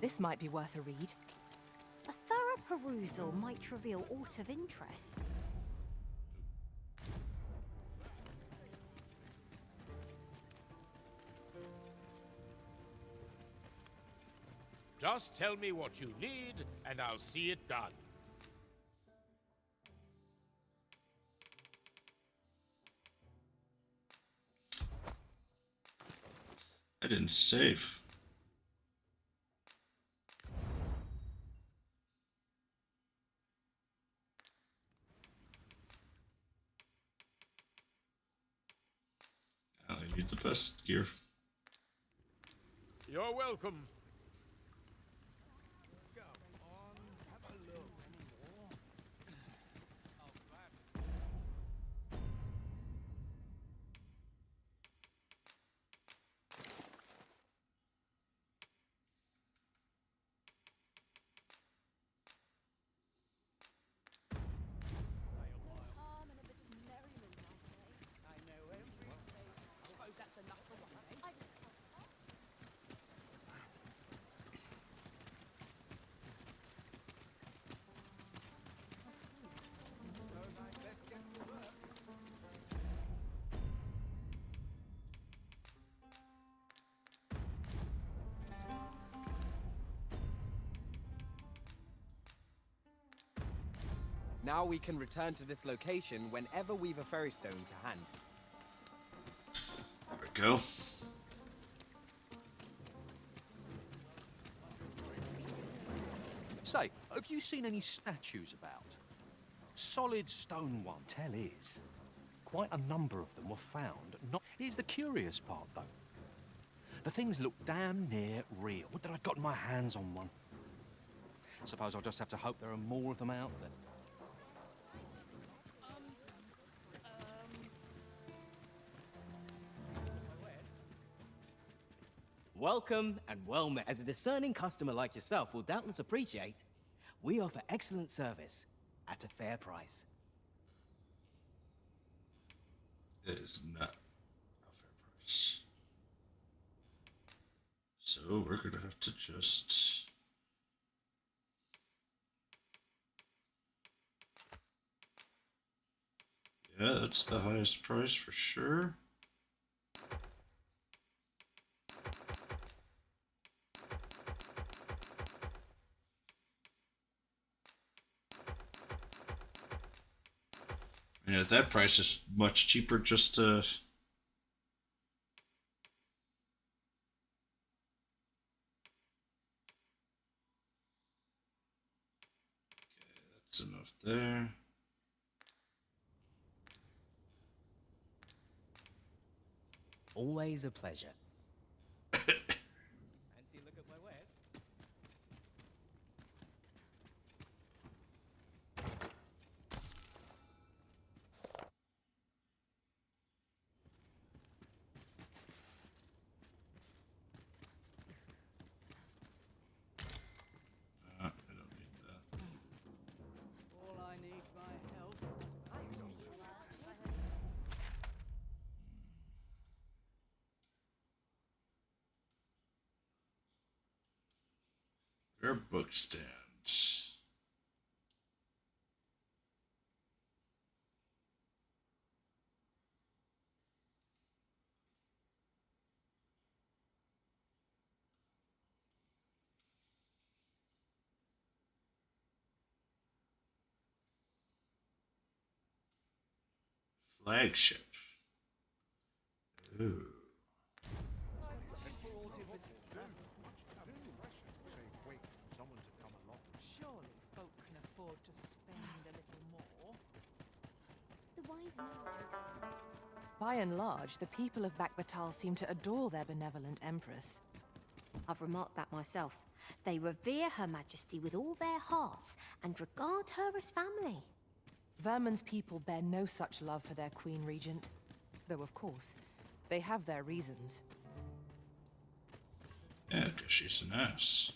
This might be worth a read. A thorough perusal might reveal aught of interest. Just tell me what you need, and I'll see it done. I didn't save. I need the best gear. You're welcome. Now we can return to this location whenever we've a ferry stone to hand. There we go. Say, have you seen any statues about? Solid stone one, tell is. Quite a number of them were found. Here's the curious part, though. The things look damn near real. Would that I'd gotten my hands on one. Suppose I'll just have to hope there are more of them out there. Welcome and well met. As a discerning customer like yourself will doubtless appreciate, we offer excellent service at a fair price. It is not a fair price. So we're gonna have to just... Yeah, that's the highest price for sure. And at that price, it's much cheaper just to... Okay, that's enough there. Always a pleasure. Fancy a look at my wares? I don't need that. All I need my help. Rare book stands. Flagship. Ooh. Surely folk can afford to spend a little more. The wise know what to expect. By and large, the people of Bakbatal seem to adore their benevolent empress. I've remarked that myself. They revere Her Majesty with all their hearts and regard her as family. Vermin's people bear no such love for their queen regent. Though, of course, they have their reasons. Yeah, because she's an ass.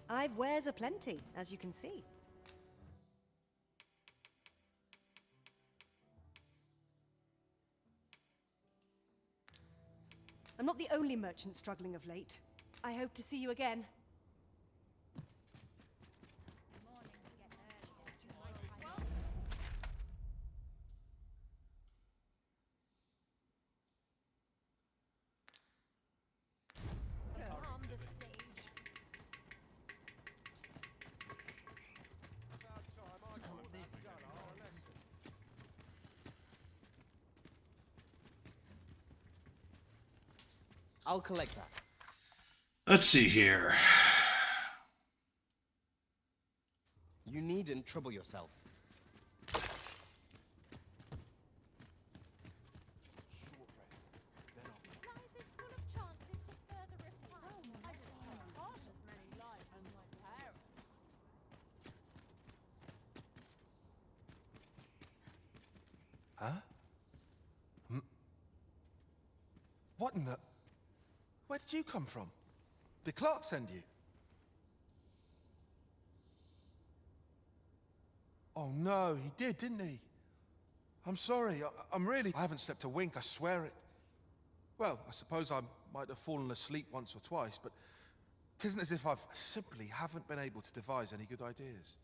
I've wares aplenty, as you can see. I'm not the only merchant struggling of late. I hope to see you again. I'll collect that. Let's see here. You needn't trouble yourself. Huh? What in the... Where did you come from? Did Clark send you? Oh no, he did, didn't he? I'm sorry, I'm really... I haven't slept a wink, I swear it. Well, I suppose I might have fallen asleep once or twice, but it isn't as if I simply haven't been able to devise any good ideas.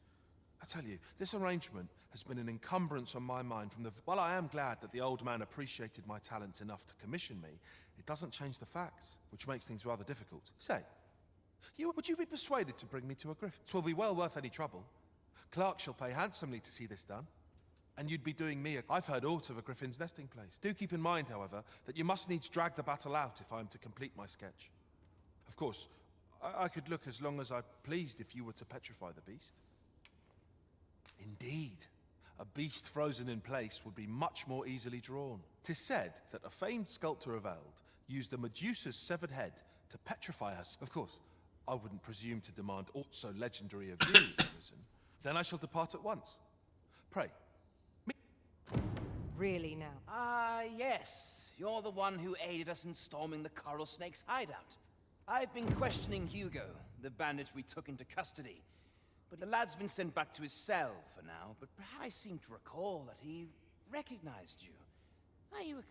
I tell you, this arrangement has been an encumbrance on my mind from the... While I am glad that the old man appreciated my talents enough to commission me, it doesn't change the facts, which makes things rather difficult. Say, would you be persuaded to bring me to a griffin? 'Twill be well worth any trouble. Clark shall pay handsomely to see this done, and you'd be doing me a... I've heard aught of a griffin's nesting place. Do keep in mind, however, that you must needs drag the battle out if I am to complete my sketch. Of course, I could look as long as I pleased if you were to petrify the beast. Indeed, a beast frozen in place would be much more easily drawn. 'Tis said that a famed sculptor of Eld used a Medusa's severed head to petrify her. Of course, I wouldn't presume to demand aught so legendary of you, Risen. Then I shall depart at once. Pray. Really now? Ah, yes. You're the one who aided us in storming the Coral Snake's hideout. I've been questioning Hugo, the bandit we took into custody. But the lad's been sent back to his cell for now, but I seem to recall that he recognized you. Are you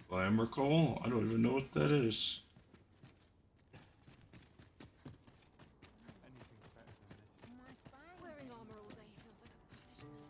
Glamour coal? I don't even know what that is. Wearing armor all day feels like a punishment.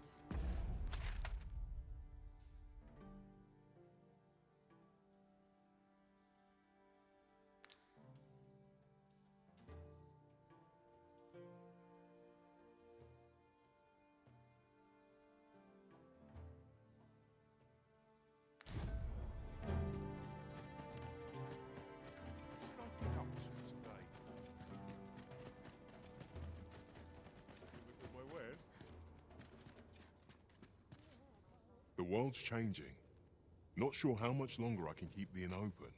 The world's changing. Not sure how much longer I can keep the inn open.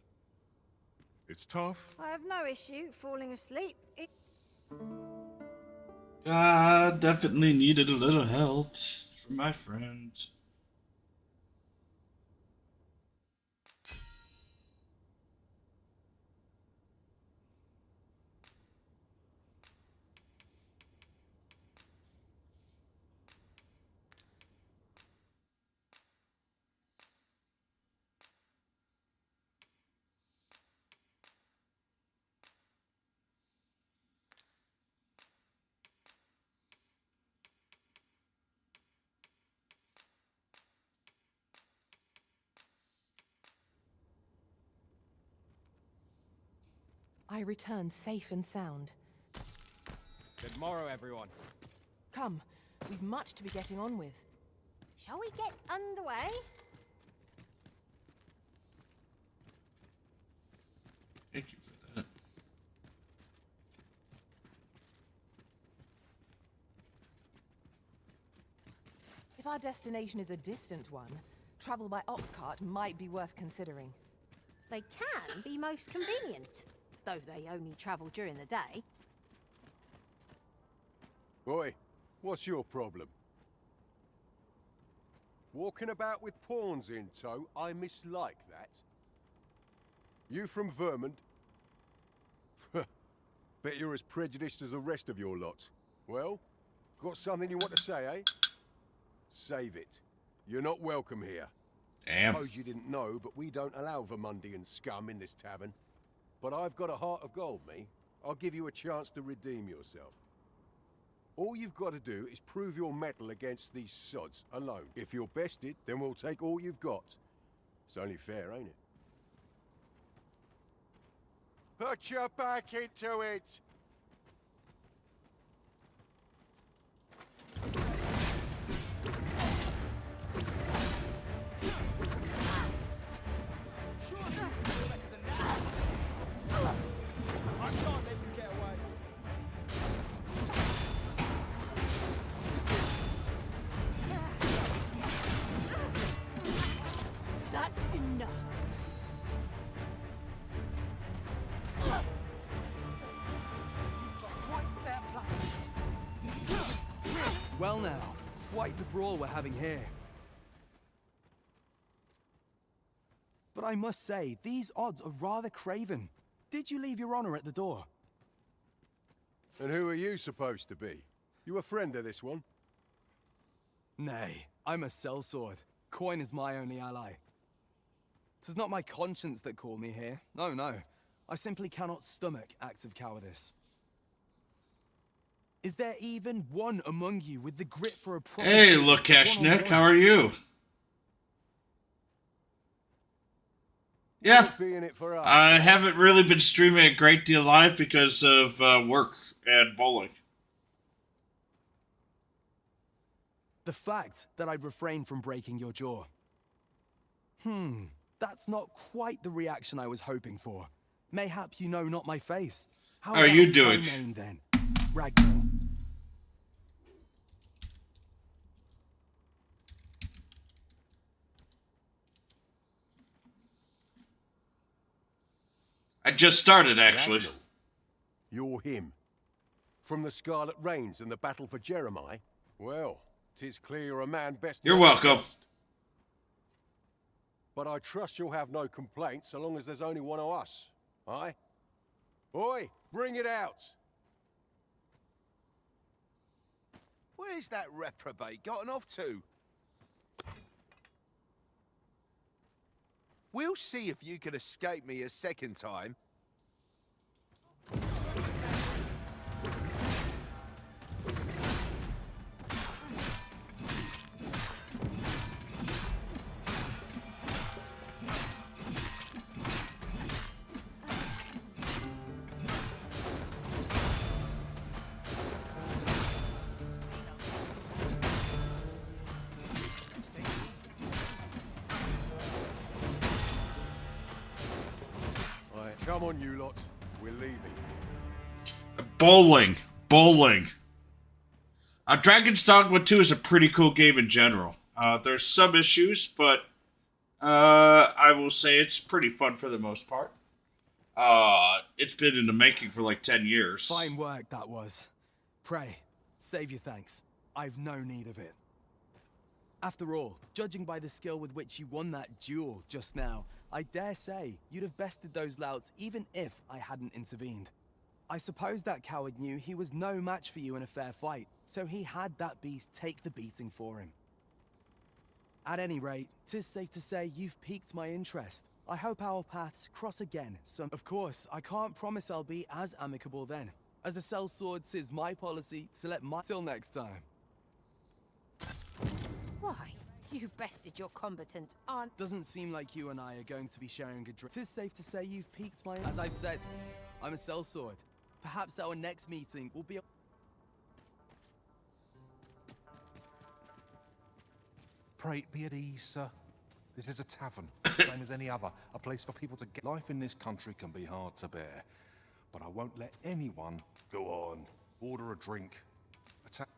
It's tough. I have no issue falling asleep. Definitely needed a little help from my friends. I return safe and sound. Good morrow, everyone. Come, we've much to be getting on with. Shall we get underway? Thank you for that. If our destination is a distant one, travel by ox cart might be worth considering. They can be most convenient, though they only travel during the day. Oi, what's your problem? Walking about with pawns in tow, I mislike that. You from Vermont? Bet you're as prejudiced as the rest of your lot. Well, got something you want to say, eh? Save it. You're not welcome here. Damn. Suppose you didn't know, but we don't allow Vermundian scum in this tavern. But I've got a heart of gold, me. I'll give you a chance to redeem yourself. All you've got to do is prove your mettle against these sods alone. If you're bested, then we'll take all you've got. It's only fair, ain't it? Put your back into it! I can't let you get away. That's enough. Well now, quite the brawl we're having here. But I must say, these odds are rather craven. Did you leave your honor at the door? And who are you supposed to be? You a friend of this one? Nay, I'm a sellsword. Coin is my only ally. 'Tis not my conscience that called me here. No, no. I simply cannot stomach acts of cowardice. Is there even one among you with the grit for a proper... Hey, Lukashnik, how are you? Yeah, Be in it for us. I haven't really been streaming a great deal live because of work and bowling. The fact that I'd refrain from breaking your jaw. That's not quite the reaction I was hoping for. Mayhap you know not my face. How are you doing? My name, then? Ragnar. I just started, actually. Ragnar. You're him. From the Scarlet Rains and the battle for Jeremiah? Well, 'tis clear you're a man best... You're known welcome. first. But I trust you'll have no complaints so long as there's only one of us. Aye? Oi, bring it out! Where's that reprobate gotten off to? We'll see if you can escape me a second time. Come on, you lot. We're leaving. Bowling. Dragon's Dogma 2 is a pretty cool game in general. There's some issues, but I will say it's pretty fun for the most part. It's been in the making for like 10 years. Fine work that was. Pray, save your thanks. I've no need of it. After all, judging by the skill with which you won that duel just now, I dare say you'd have bested those louts even if I hadn't intervened. I suppose that coward knew he was no match for you in a fair fight, so he had that beast take the beating for him. At any rate, 'tis safe to say you've piqued my interest. I hope our paths cross again some... Of course, I can't promise I'll be as amicable then. As a sellsword, 'tis my policy to let my... Till next time. Why? You bested your combatant, aren't... Doesn't seem like you and I are going to be sharing a drink. 'Tis safe to say you've piqued my... As I've said, I'm a sellsword. Perhaps our next meeting will be... Pray be at ease, sir. This is a tavern, same as any other. A place for people to get... Life in this country can be hard to bear. But I won't let anyone... Go on. Order a drink. Attack...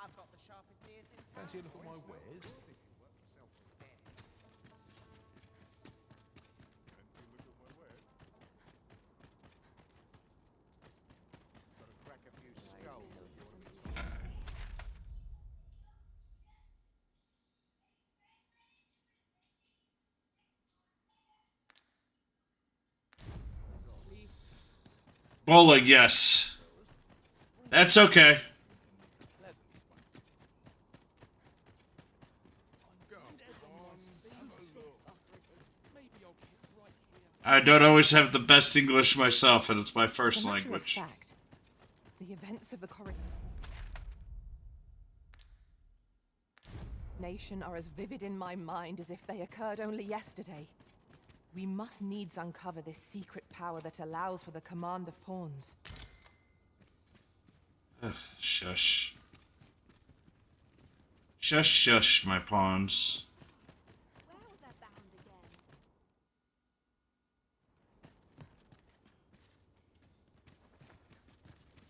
I've got the sharpest ears in town. Fancy a look at my wares? Bowling, yes. That's okay. I don't always have the best English myself, and it's my first As a matter of language. fact, the events of the coronation are as vivid in my mind as if they occurred only yesterday. We must needs uncover this secret power that allows for the command of pawns. Ugh, shush. Shush, shush, my pawns.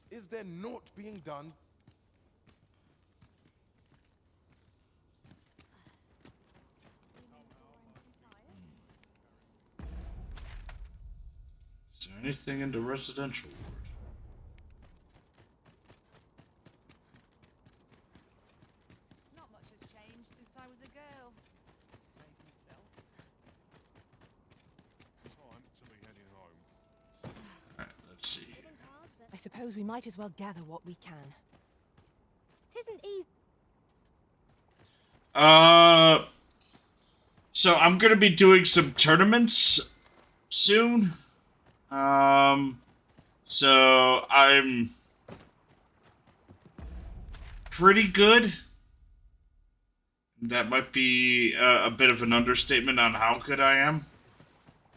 Is there naught being done? Is there anything in the residential ward? Not much has changed since I was a girl. Save myself. Time to be heading home. Alright, let's see. I suppose we might as well gather what we can. Tisn't easy. So I'm gonna be doing some tournaments soon. So I'm pretty good. That might be a bit of an understatement on how good I am.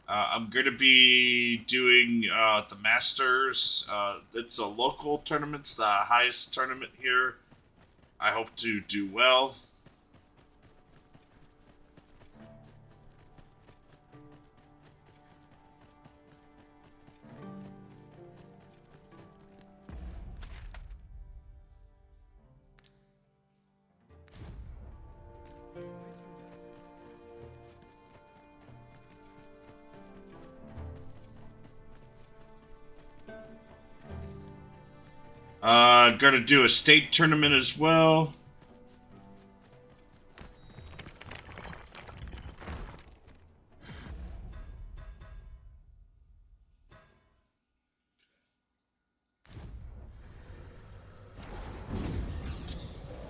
I'm going to be doing the Masters. It's a local tournament. It's the highest tournament here. I hope to do well. Gonna do a state tournament as well.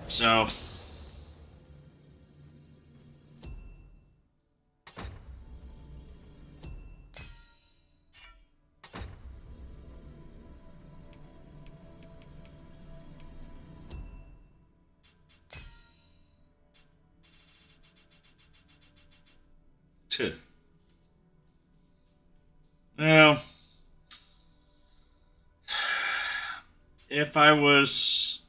So Well, if I was...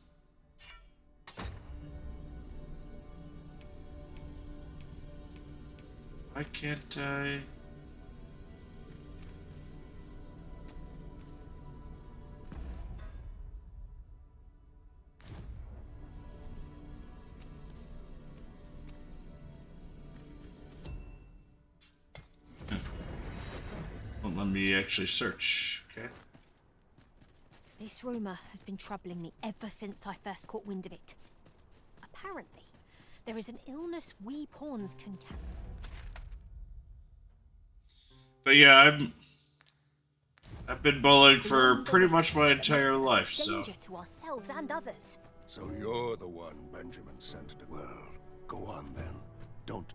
Why can't I... Won't let me actually search, okay? This rumour has been troubling me ever since I first caught wind of it. Apparently, there is an illness we pawns can catch. But yeah, I've been bowling for pretty much my entire life, so... Danger to ourselves and others. So you're the one Benjamin sent to... Well, go on then. Don't...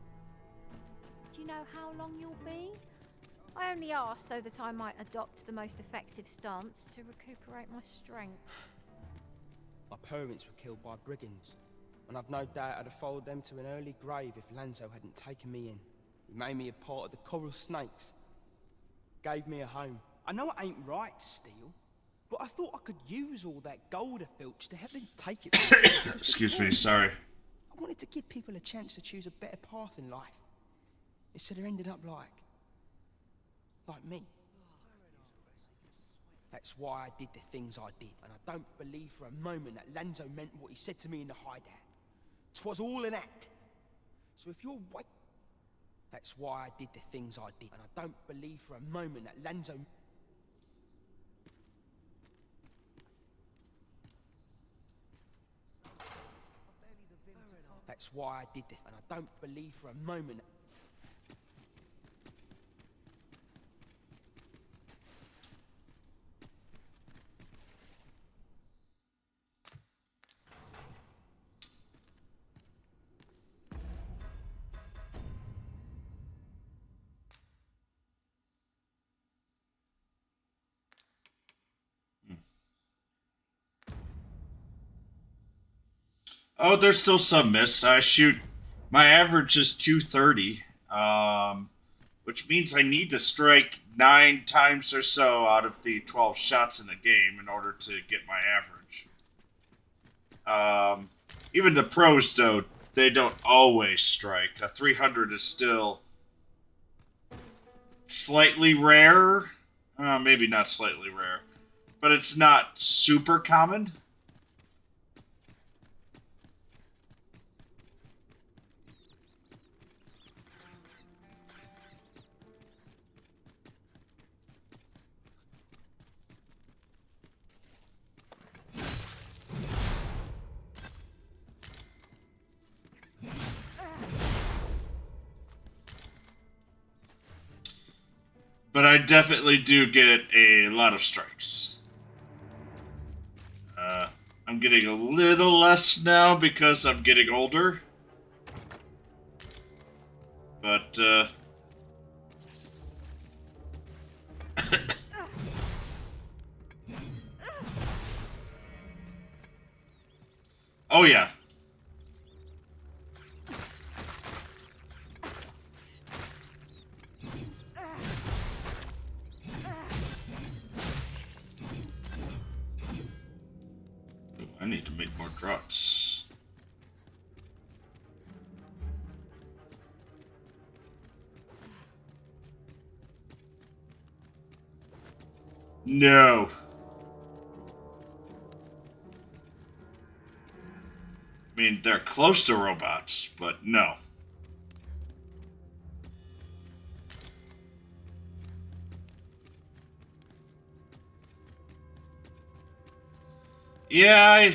Do you know how long you'll be? I only asked so that I might adopt the most effective stance to recuperate my strength. My parents were killed by brigands, and I've no doubt I'd have followed them to an early grave if Lanzo hadn't taken me in. He made me a part of the coral snakes. Gave me a home. I know it ain't right to steal, but I thought I could use all that gold I filched to help them take it from me. Excuse me, sorry. I wanted to give people a chance to choose a better path in life, instead of ending up like me. That's why I did the things I did, and I don't believe for a moment that Lanzo meant what he said to me in the hideout. 'Twas all an act. So if you're white, that's why I did the things I did, and I don't believe for a moment that Lanzo... That's why I did this, and I don't believe for a moment that... Oh, there's still some miss. I shoot. My average is 230, which means I need to strike 9 times or so out of the 12 shots in the game in order to get my average. Even the pros, though, they don't always strike. A 300 is still slightly rare. Maybe not slightly rare, but it's not super common. But I definitely do get a lot of strikes. I'm getting a little less now because I'm getting older. But, oh yeah. I need to make more drops. No. I mean, they're close to robots, but no. Yeah,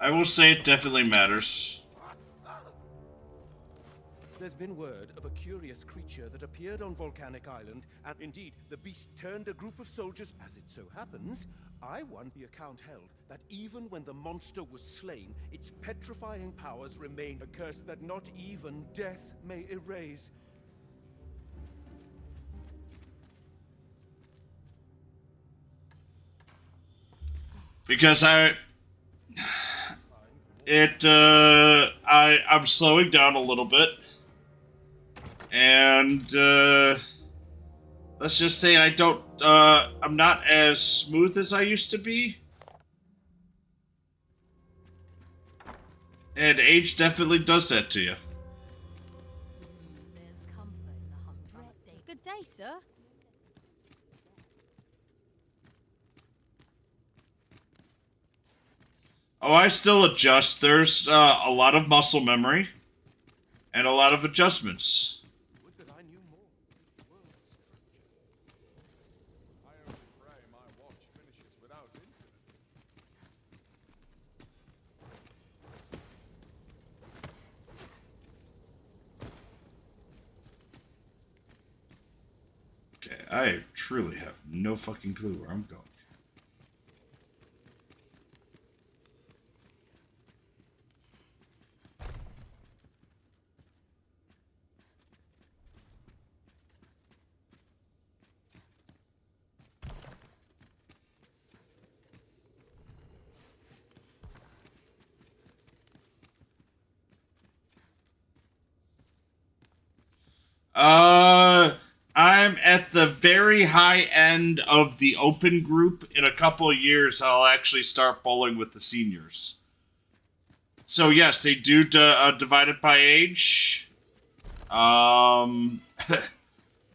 I will say it definitely matters. There's been word of a curious creature that appeared on Volcanic Island, and indeed, the beast turned a group of soldiers. As it so happens, I won the account held that even when the monster was slain, its petrifying powers remained, a curse that not even death may erase. Because I'm slowing down a little bit. And, let's just say I'm not as smooth as I used to be. And age definitely does that to you. Good day, sir. Oh, I still adjust. There's a lot of muscle memory and a lot of adjustments. Okay, I truly have no fucking clue where I'm going. I'm at the very high end of the open group. In a couple of years, I'll actually start bowling with the seniors. So yes, they do divide it by age.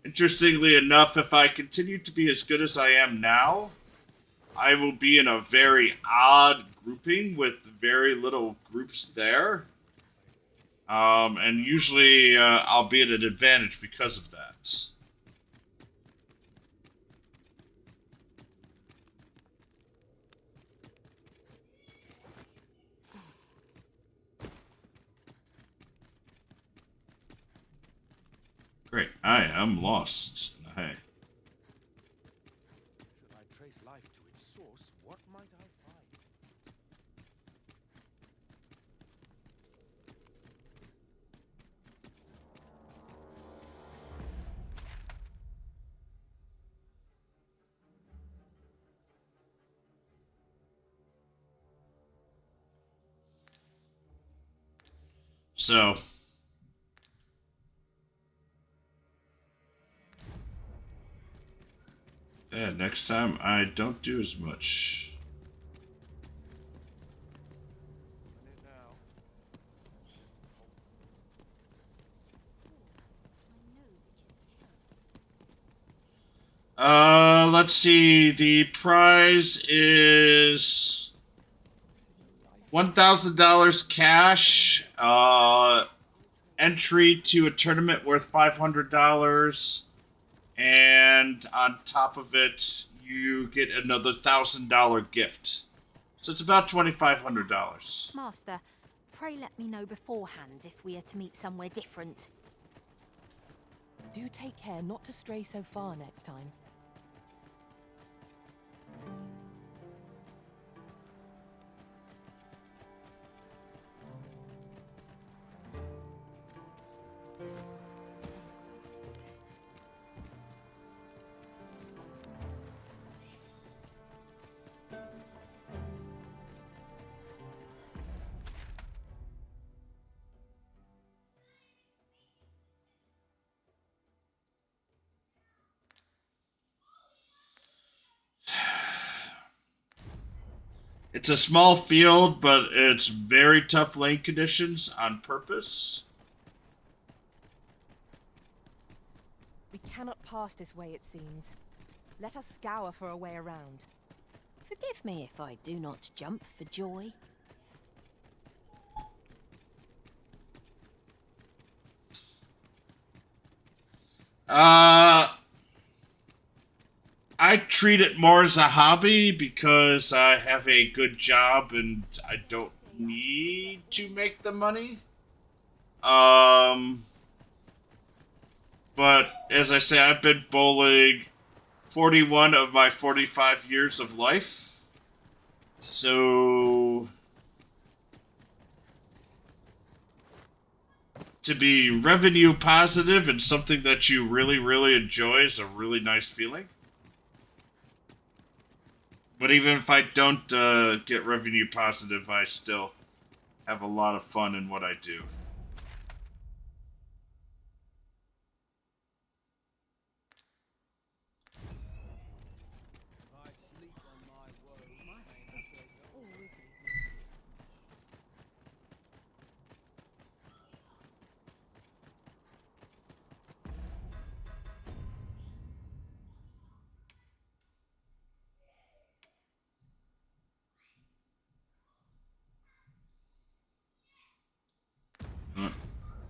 Interestingly enough, if I continue to be as good as I am now, I will be in a very odd grouping with very little groups there. And usually I'll be at an advantage because of that. Great, I am lost. Hey. Should I trace life to its source, what might I find? So, yeah, next time I don't do as much. Let's see. The prize is $1,000 cash. Entry to a tournament worth $500, and on top of it, you get another $1,000 gift. So it's about $2,500. Master, pray let me know beforehand if we are to meet somewhere different. Do take care not to stray so far next time. It's a small field, but it's very tough lane conditions on purpose. We cannot pass this way, it seems. Let us scour for a way around. Forgive me if I do not jump for joy. I treat it more as a hobby because I have a good job and I don't need to make the money. But as I say, I've been bowling 41 of my 45 years of life. So to be revenue positive and something that you really, really enjoy is a really nice feeling. But even if I don't get revenue positive, I still have a lot of fun in what I do.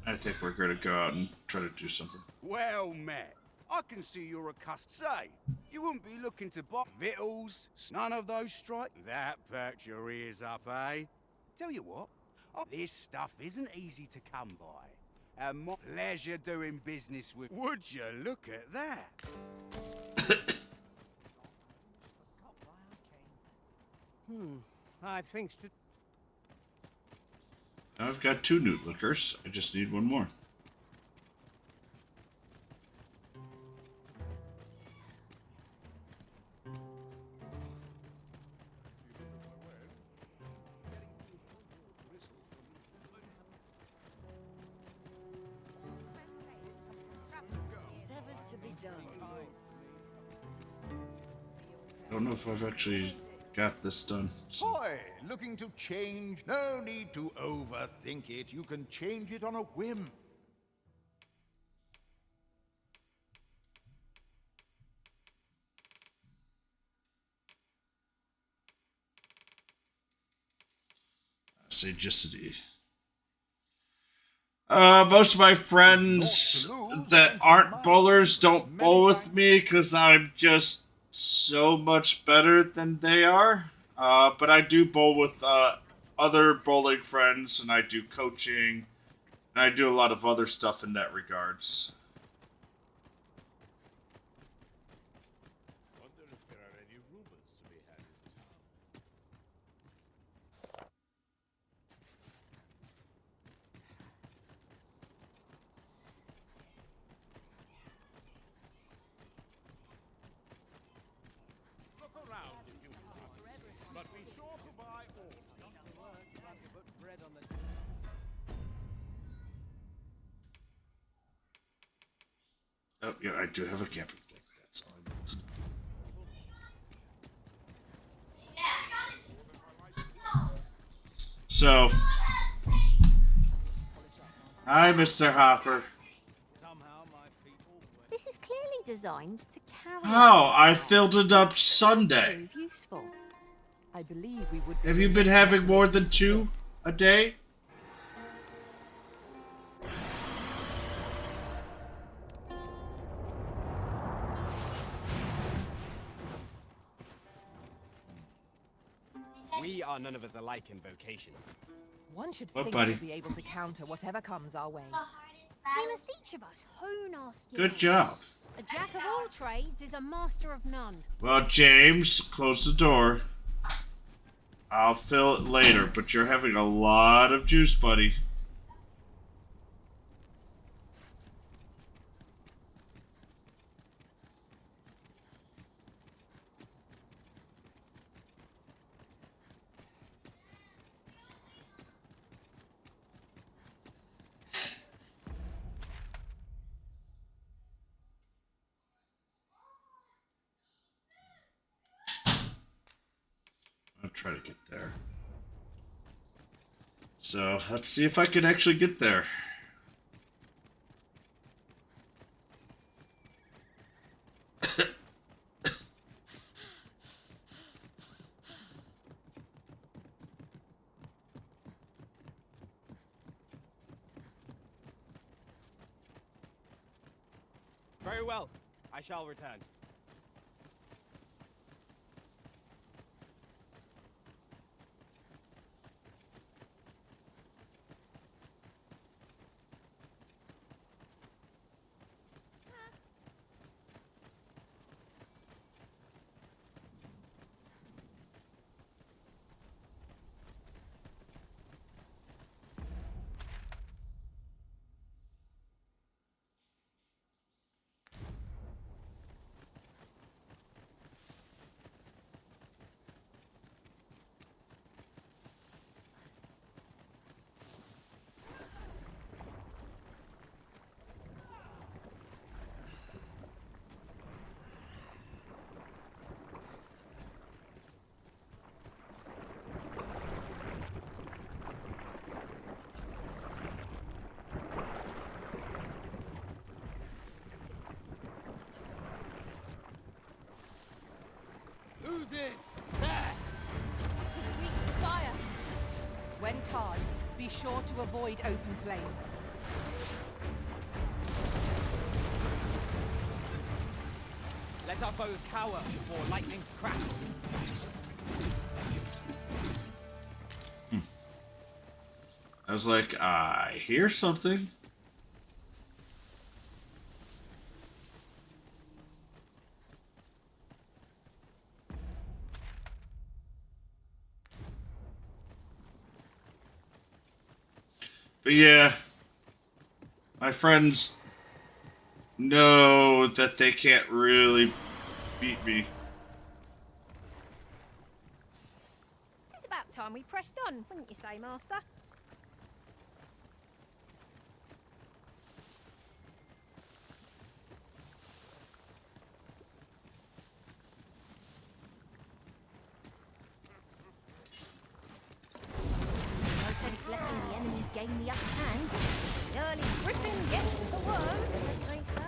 I think we're going to go out and try to do something. Well met. I can see you're a say. You wouldn't be looking to buy victuals, none of those strike. That perked your ears up, eh? Tell you what, this stuff isn't easy to come by. And my pleasure doing business with. Would you look at that? I think to. I've got 2 newt liquors. I just need 1 more. I don't know if I've actually got this done. So. Boy, looking to change? No need to overthink it. You can change it on a whim. Sagacity. Most of my friends that aren't bowlers don't bowl with me because I'm just so much better than they are. But I do bowl with other bowling friends, and I do coaching, and I do a lot of other stuff in that regards. Wonder if there are any rumors to be had in town. Look around if you please, but be sure to buy all. Oh, yeah, I do have a camping thing. That's all I need to know. So, hi, Mr. Hopper. This is clearly designed to carry. How? I filled it up Sunday. Prove useful. I believe we would. Have you been having more than 2 a day? We are none of us alike in vocation. One should What, think buddy? we'll be able to counter whatever comes our way. We must each of us hone our skills. Good job. A jack of all trades is a master of none. Well, James, close the door. I'll fill it later, but you're having a lot of juice, buddy. I'll try to get there. So, let's see if I can actually get there. Very well. I shall return. Who's this? Tis weak to fire. When tarred, be sure to avoid open flame. Let our foes cower before lightning's crack. I was like, I hear something. But yeah, my friends know that they can't really beat me. It's about time we pressed on, wouldn't you say, Master? No sense letting the enemy gain the upper hand. The early griffin gets the worm, as they say.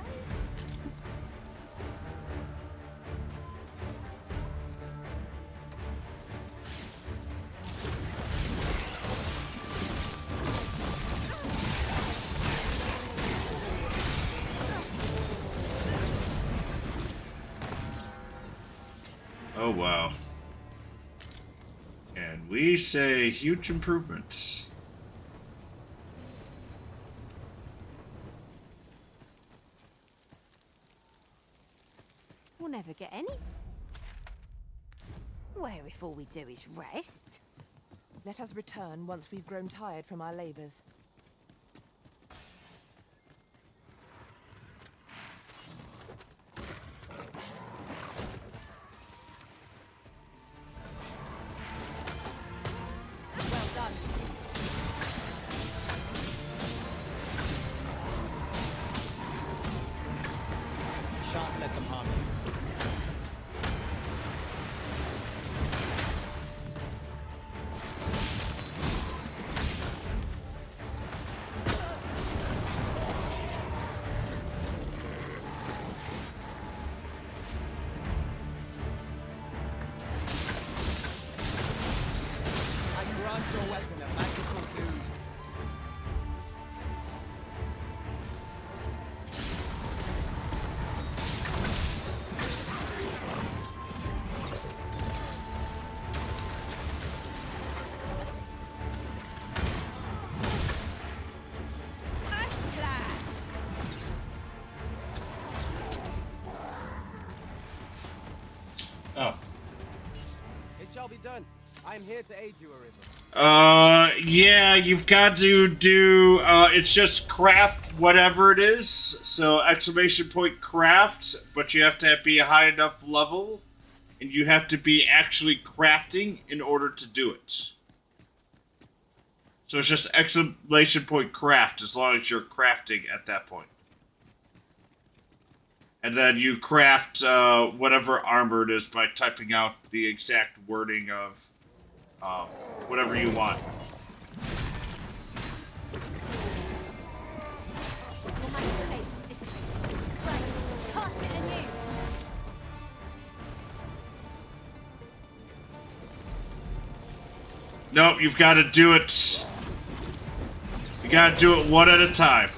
Oh wow. And we say huge improvements. We'll never get any. Where if all we do is rest? Let us return once we've grown tired from our labors. Well done. weapon of magical doom. Oh. It shall be done. I am here to aid you, Arisen. Yeah, you've got to do, it's just craft whatever it is. So, exclamation point craft, but you have to be a high enough level, and you have to be actually crafting in order to do it. So it's just exclamation point craft as long as you're crafting at that point. And then you craft whatever armor it is by typing out the exact wording of whatever you want. Nope, you've got to do it. You got to do it one at a time.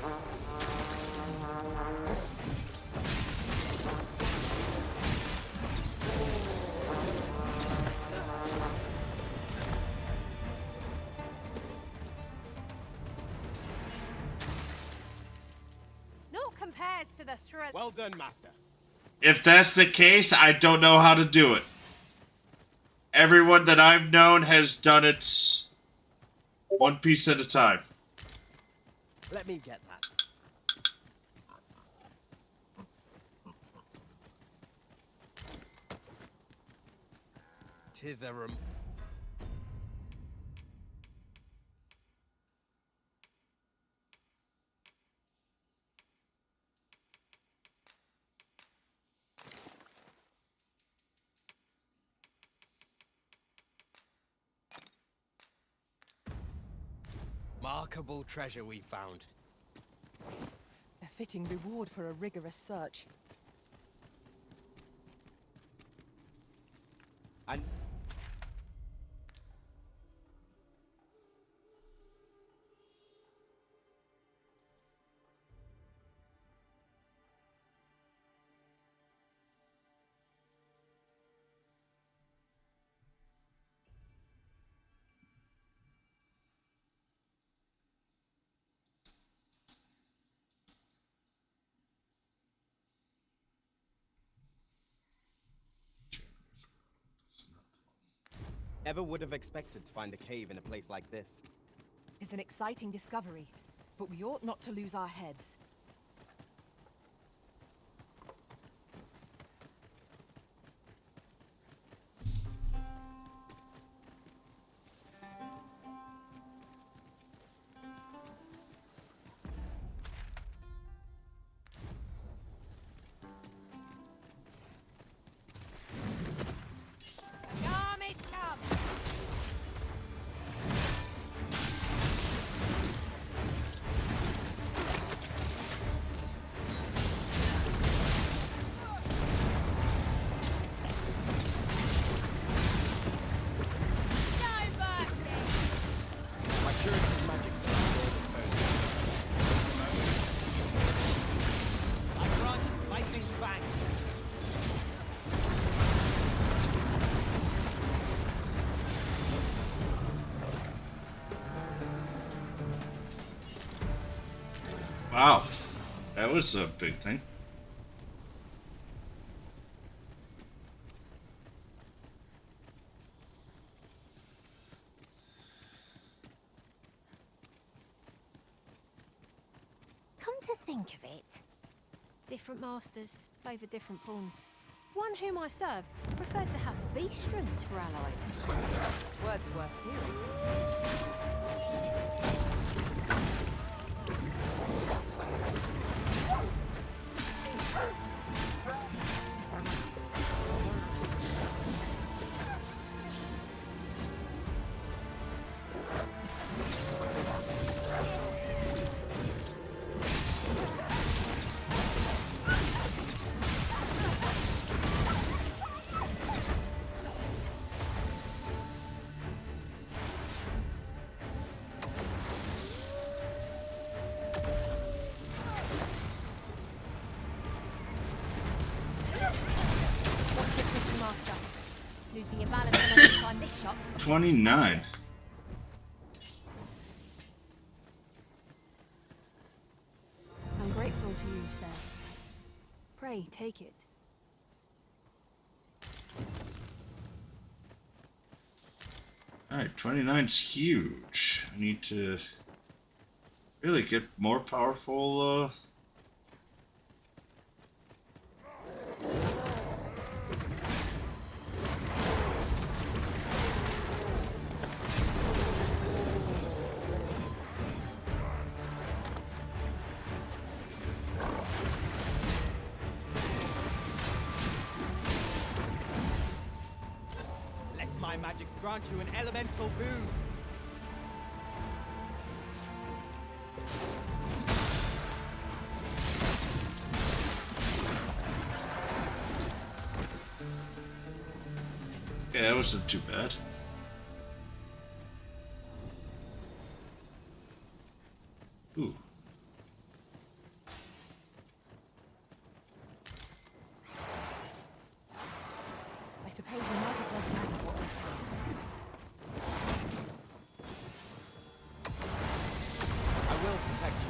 Compares to the threat. Well done, Master. If that's the case, I don't know how to do it. Everyone that I've known has done it one piece at a time. Let me get that. Tis a room. Remarkable treasure we found. A fitting reward for a rigorous search. And never would have expected to find a cave in a place like this. It's an exciting discovery, but we ought not to lose our heads. Wow, that was a big thing. Come to think of it, different masters favour different pawns. One whom I served preferred to have beastrons for allies. Words worth hearing. Losing your balance when I climb this shop. 29. I'm grateful to you, sir. Pray, take it. Alright, 29's huge. I need to really get more powerful, Let my magics grant you an elemental boon. yeah, that wasn't too bad. Ooh. I suppose we might as well grab what we can. I will protect you.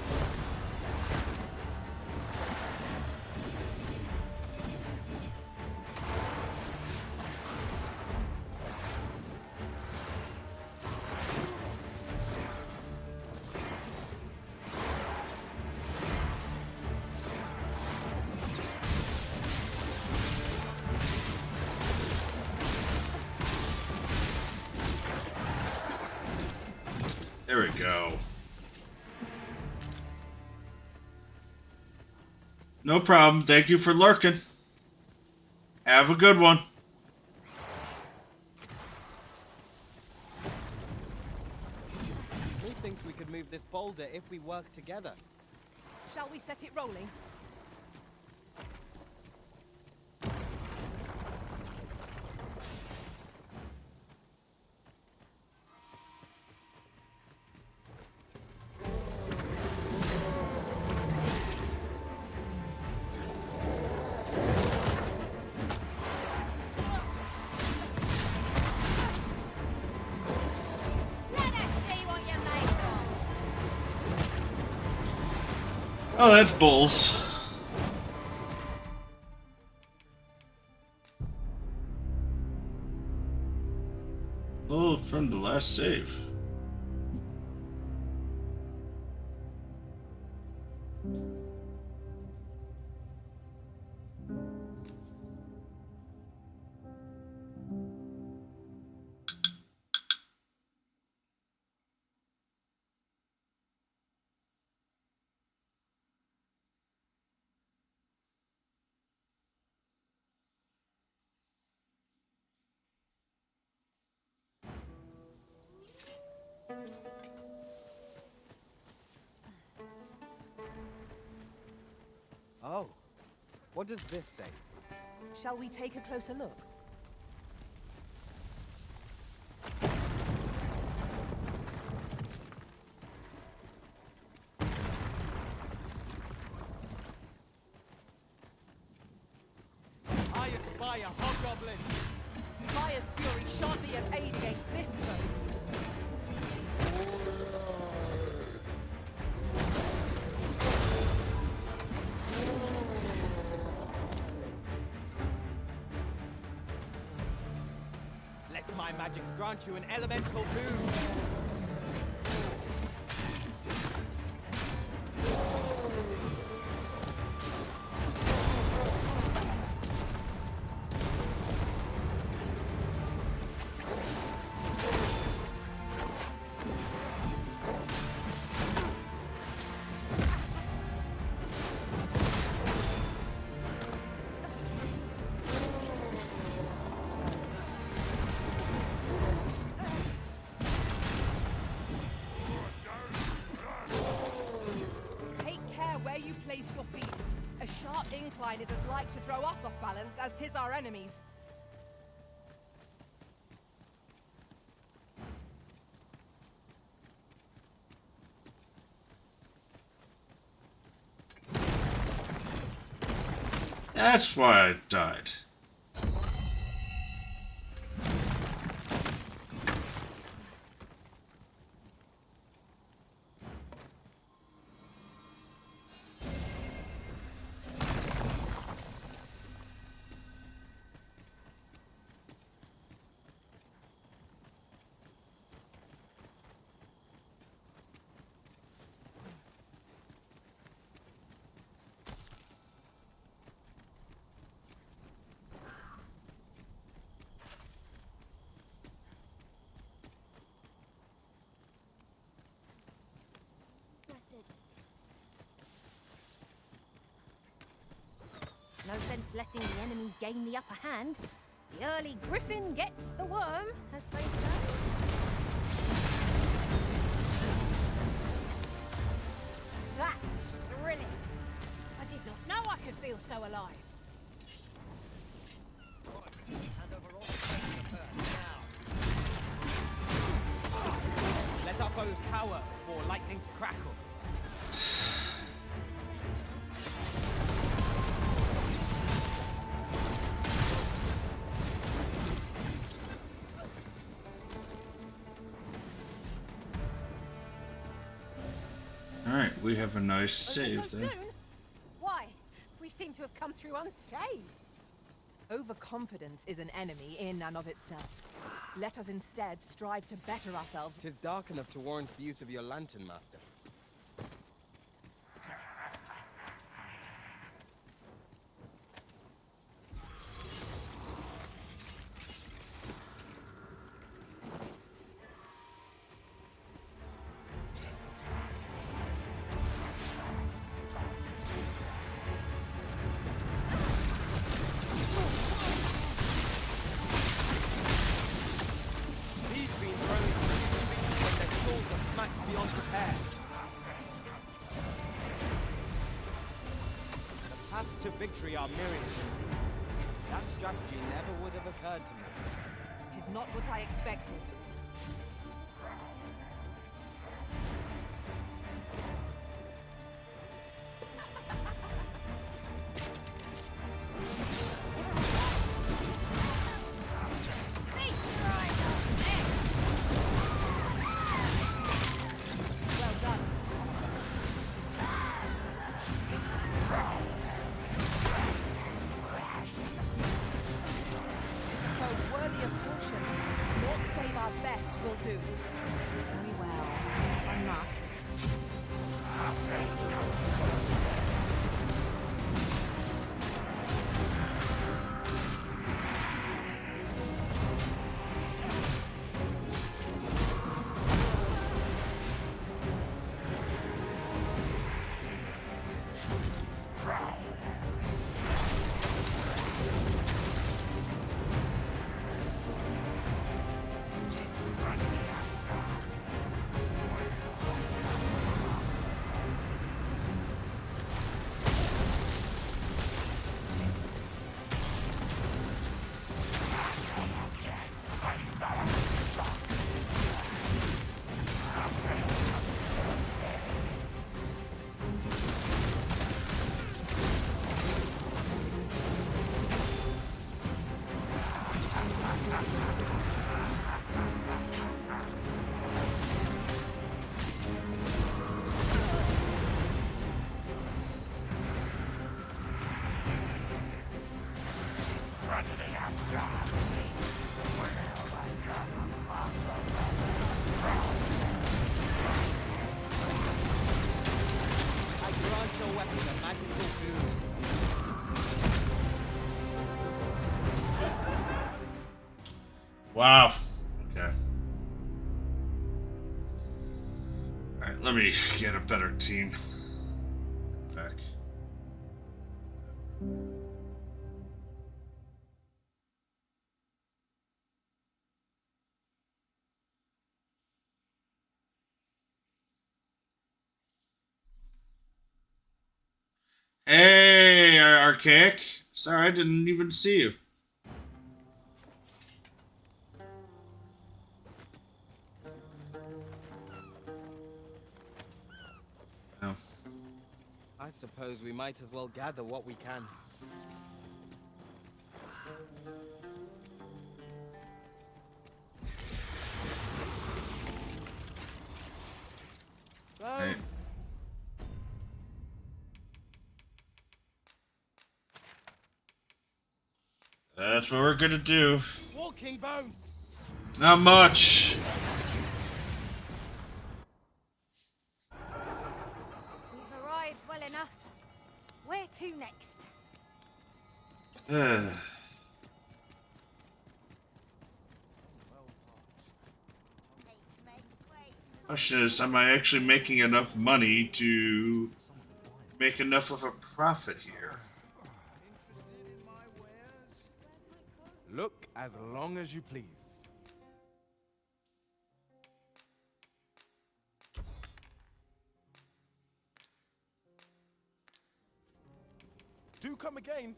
There we go. No problem. Thank you for lurking. Have a good one. Who thinks we could move this boulder if we work together? Shall we set it rolling? Oh, that's bulls. Load from the last save. Oh, what does this say? Shall we take a closer look? I espy a hobgoblin. Fire's fury shan't be of aid against this foe. Let my magics grant you an elemental boon. Place your feet. A sharp incline is as like to throw us off balance as 'tis our enemies. That's why I died. against letting the enemy gain the upper hand. The early griffin gets the worm, as they say. That was thrilling. I did not know I could feel so alive. Let our foes cower before lightnings crackle. Alright, we have a nice save So there. soon? Why? We seem to have come through unscathed. Overconfidence is an enemy in and of itself. Let us instead strive to better ourselves. 'Tis dark enough to warrant the use of your lantern, Master. These beams are only when their swords are smacked beyond repair. The paths to victory are myriad. That strategy never would have occurred to me. It is not what I expected. Well done. This approach worthy of fortune. Naught save our best will do. Very well. I must. I grant your weapon a magical boon. Wow. Okay. Alright, let me get a better team. Back. Hey, Archaic. Sorry, I didn't even see you. Oh. I suppose we might as well gather what we can. Hey. That's what we're gonna do. Walking bones! Not much. We've arrived well enough. Where to next? Question is, am I actually making enough money to make enough of a profit here? As long as you please. Do come again.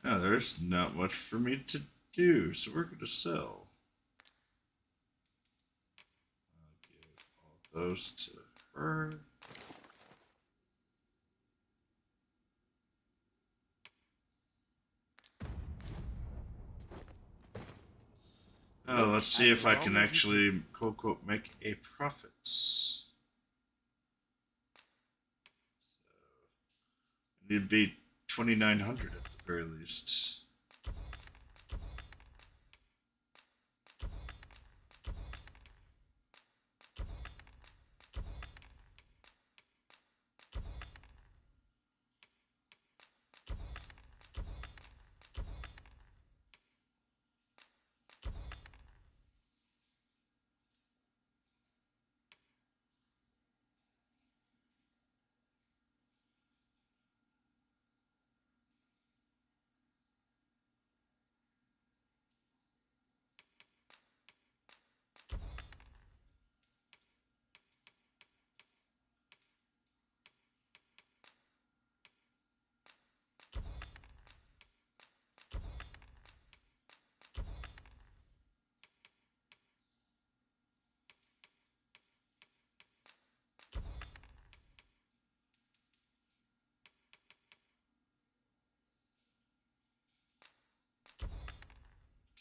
Now, there's not much for me to do, so we're going to sell. I'll give all those to her. Let's see if I can actually, quote, quote, make a profit. So, I need to be 2,900 at the very least.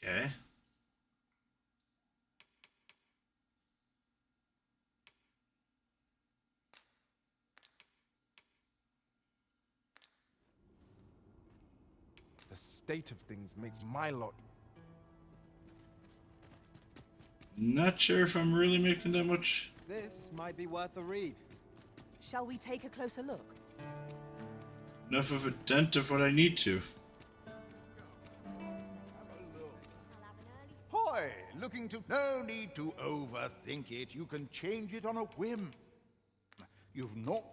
Okay. The state of things makes my lot. Not sure if I'm really making that much. This might be worth a read. Shall we take a closer look? Enough of a dent of what I need to. Hoy, looking to... No need to overthink it. You can change it on a whim. You've not...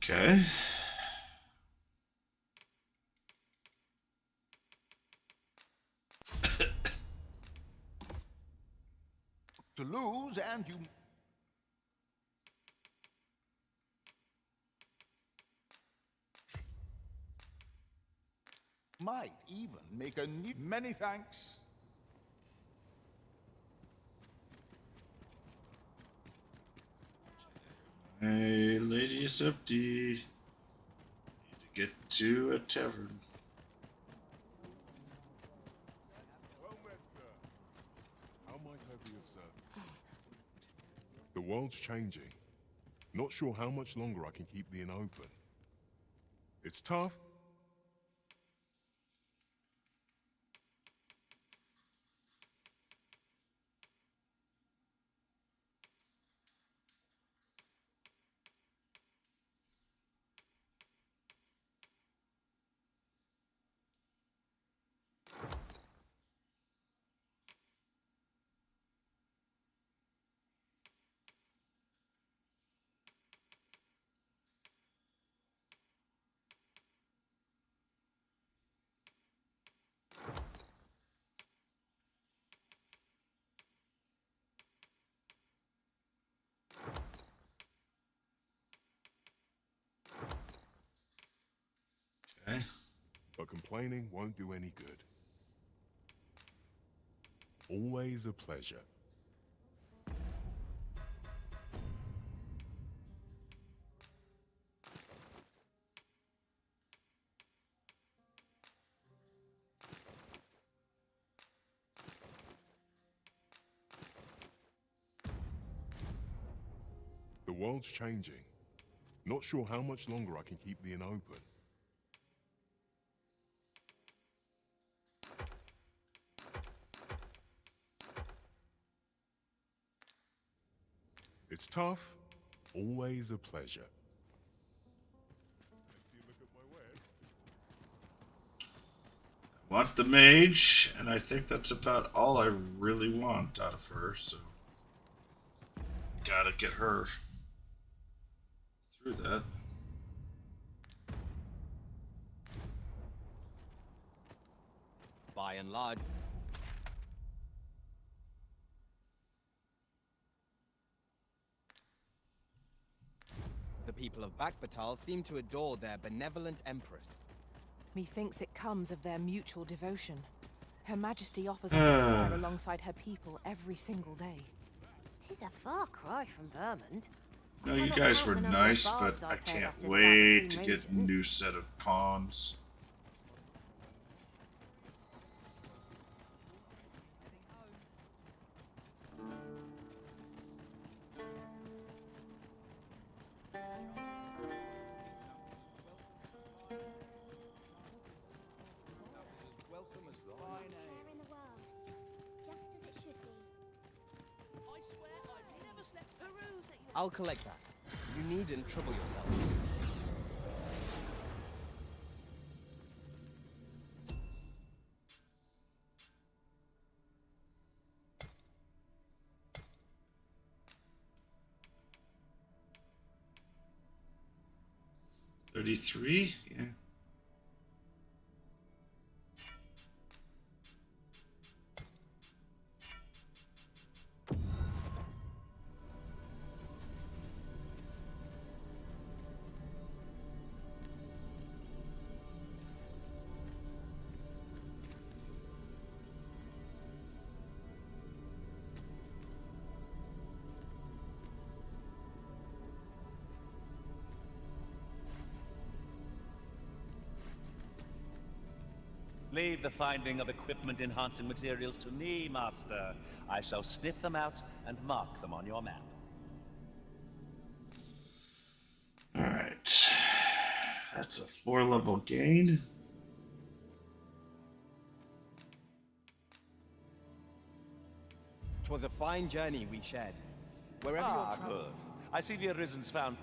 Okay. to lose, and you... might even make a new... Many thanks. Hey, ladies of D. Need to get to a tavern. How might I be of service? The world's changing. Not sure how much longer I can keep the inn open. It's tough. Complaining won't do any good. Always a pleasure. The world's changing. Not sure how much longer I can keep the inn open. It's tough. Always a pleasure. I want the mage, and I think that's about all I really want out of her, so gotta get her through that. By and large. The people of Bakbatal seem to adore their benevolent empress. Methinks it comes of their mutual devotion. Her Majesty offers up a prayer alongside her people every single day. 'Tis a far cry from Vermont. No, you guys were nice, but I can't wait to get a new set of pawns. I'll collect that. You needn't trouble yourself. $33? Yeah. Leave the finding of equipment-enhancing materials to me, Master. I shall sniff them out and mark them on your map. Alright. That's a 4-level gain. Twas a fine journey we shared. Wherever your Good. travels. I see the Arisen's found.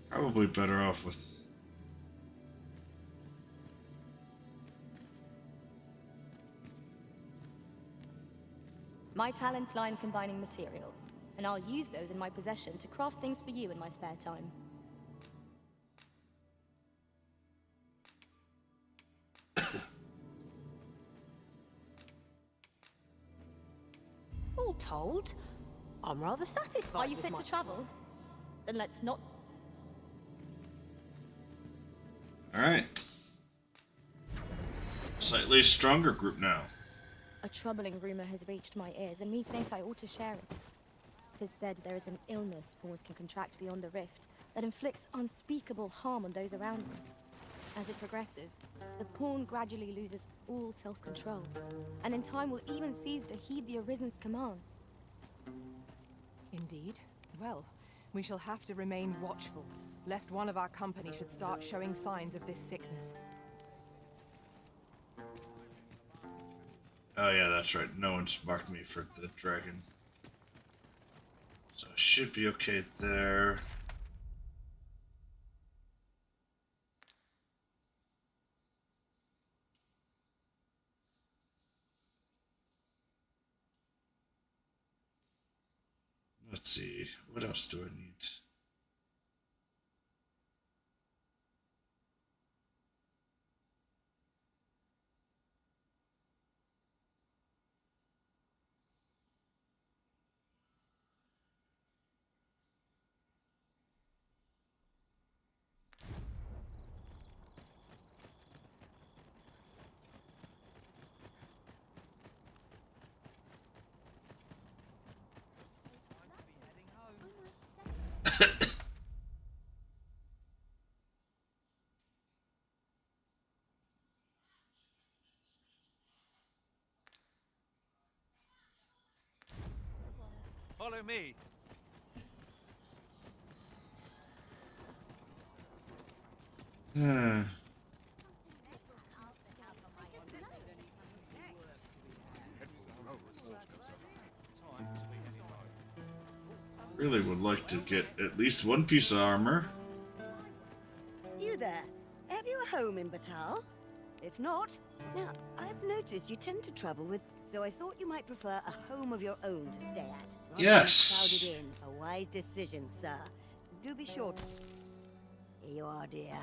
Probably better off with... My talents lie in combining materials, and I'll use those in my possession to craft things for you in my spare time. All told, I'm rather satisfied. Are you with fit my... to travel? Then let's not... Alright. Slightly stronger group now. A troubling rumor has reached my ears, and methinks I ought to share it. 'Tis said there is an illness pawns can contract beyond the rift that inflicts unspeakable harm on those around them. As it progresses, the pawn gradually loses all self-control, and in time will even cease to heed the Arisen's commands. Indeed. Well, we shall have to remain watchful, lest one of our company should start showing signs of this sickness. Oh yeah, that's right. No one's marked me for the dragon. So I should be okay there. Let's see. What else do I need? Follow me. Really would like to get at least one piece of armor. You there? Have you a home in Batal? If not, now, I've noticed you tend to travel with, so I thought you might prefer a home of your own to stay at. Rather than Yes. crowded in. A wise decision, sir. Do be sure to... Here you are, dear.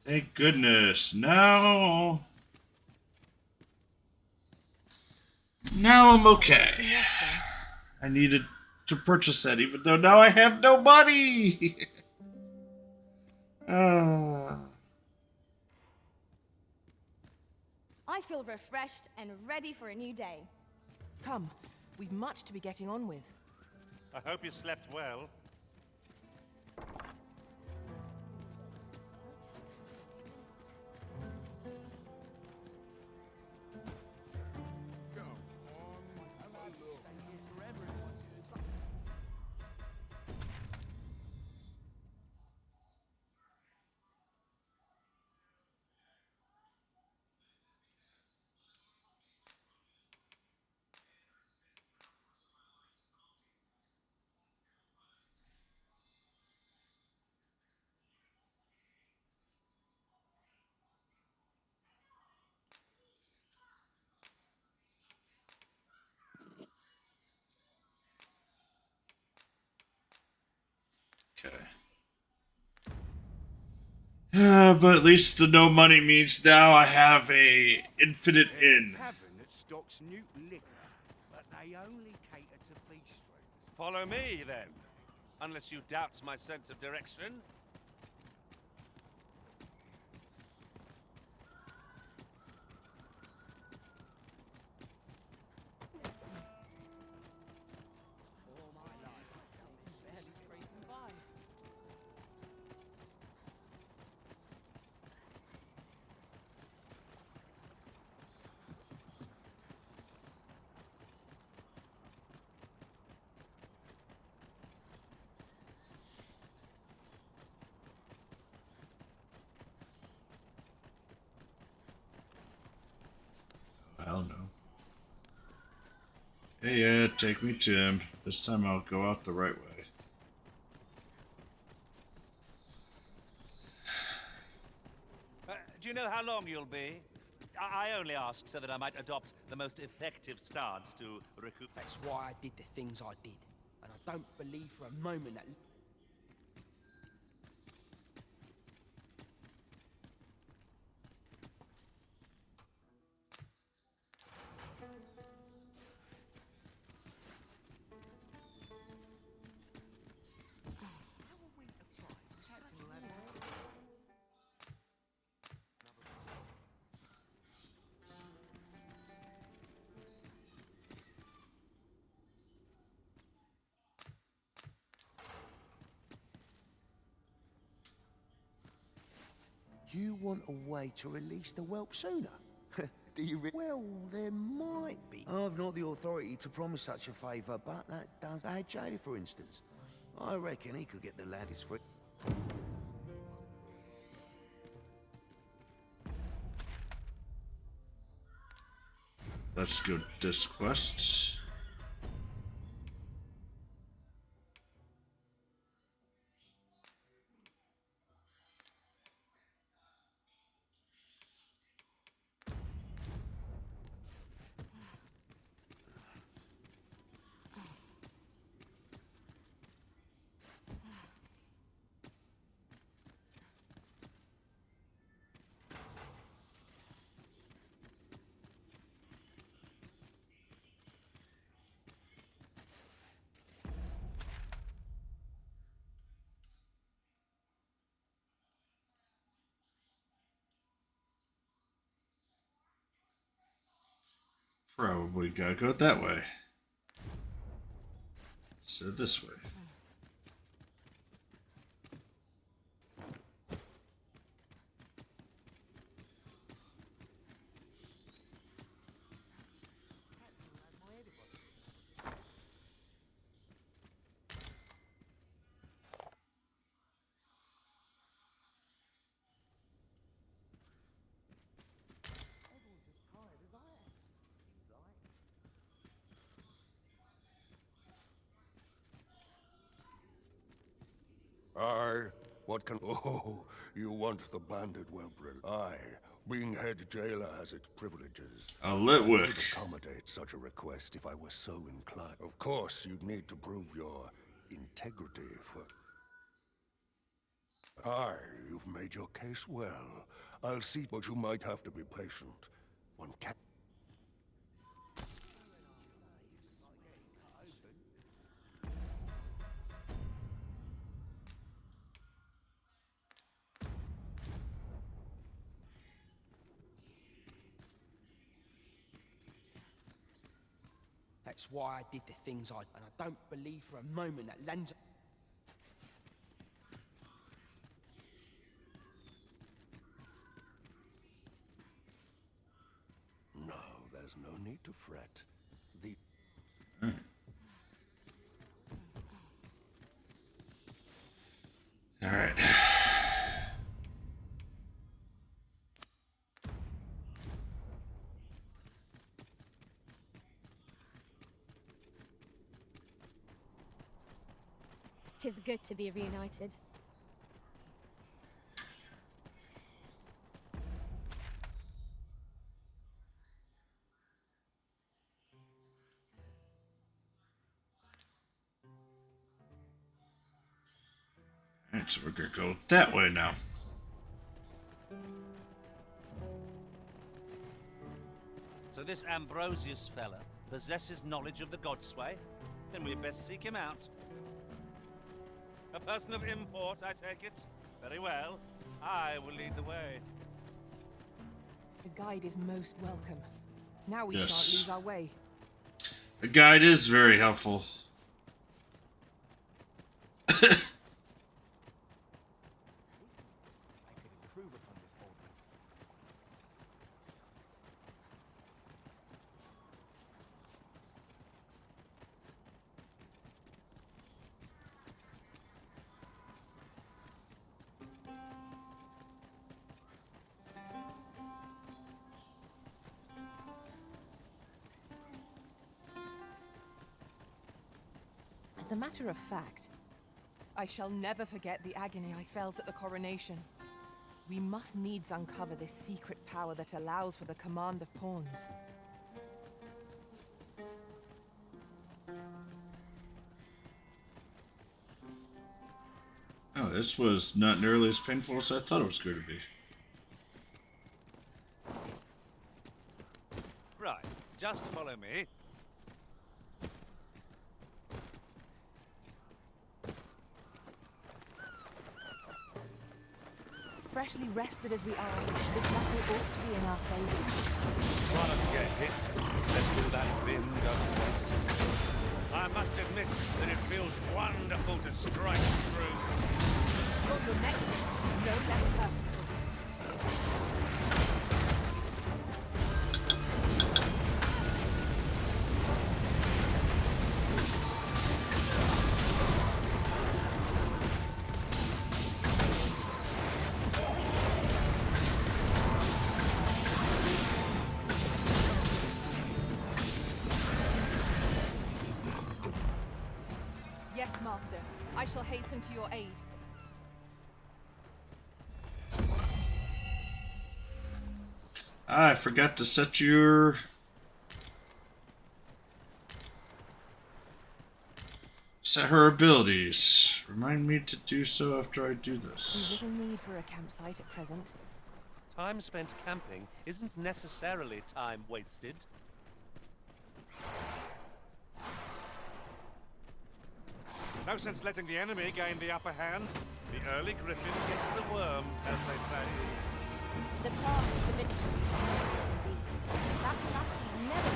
Thank goodness. Now I'm okay. I needed to purchase that, even though now I have no money. I feel refreshed and ready for a new day. Come, we've much to be getting on with. I hope you slept well. But at least the no money means now I have a infinite inn. Tavern that stocks new liquor, but they only cater to bistros. Follow me, then. Unless you doubt my sense of direction. Hell no. Hey, yeah, take me to him. This time I'll go out the right way. Do you know how long you'll be? I only asked so that I might adopt the most effective stance to recoup. That's why I did the things I did. And I don't believe for a moment that... You want a way to release the whelp sooner? Do you Well, there might be. I've not the authority to promise such a favour, but that does add Jailer, for instance. I reckon he could get the lad his free. Let's go this quest. Probably gotta go that way. So this way. Aye, what can... Oh, you want the banded well-bred. Aye, being head jailer has its privileges. I'll let I work. would accommodate such a request if I were so inclined. Of course, you'd need to prove your integrity for... Aye, you've made your case well. I'll see, but you might have to be patient. One can't... That's why I did the things I... And I don't believe for a moment that Lanzo... No, there's no need to fret. The... All right. Tis good to be reunited. Alright, so we're gonna go that way now. So this Ambrosius fella possesses knowledge of the Godsway? Then we'd best seek him out. A person of import, I take it? Very well. I will lead the way. The guide is most welcome. Now we Yes. shan't lose our way. The guide is very helpful. As a matter of fact, I shall never forget the agony I felt at the coronation. We must needs uncover this secret power that allows for the command of pawns. Oh, this was not nearly as painful as I thought it was going to be. Right, just follow me. Freshly rested as we are, this battle ought to be in our favor. Try not to get hit. Let's do that bin go to waste. I must admit that it feels wonderful to strike through. Sure, your next is no less purposeful. Yes, Master. I shall hasten to your aid. I forgot to set your... Set her abilities. Remind me to do so after I do this. We little need for a campsite at present. Time spent camping isn't necessarily time wasted. No sense letting the enemy gain the upper hand. The early griffin gets the worm, as they say. The path to victory is easy indeed. That strategy never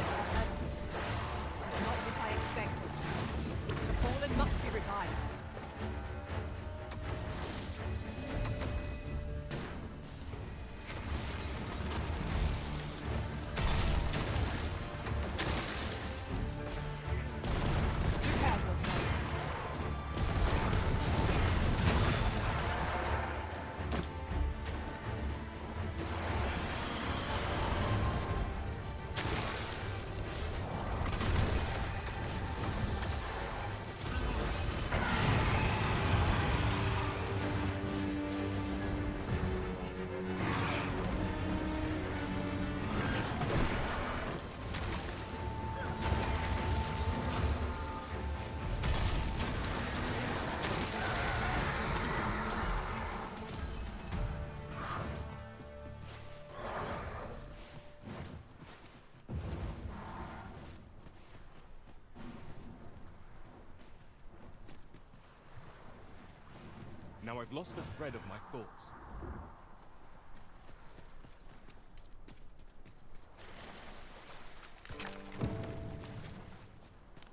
Now I've lost the thread of my thoughts.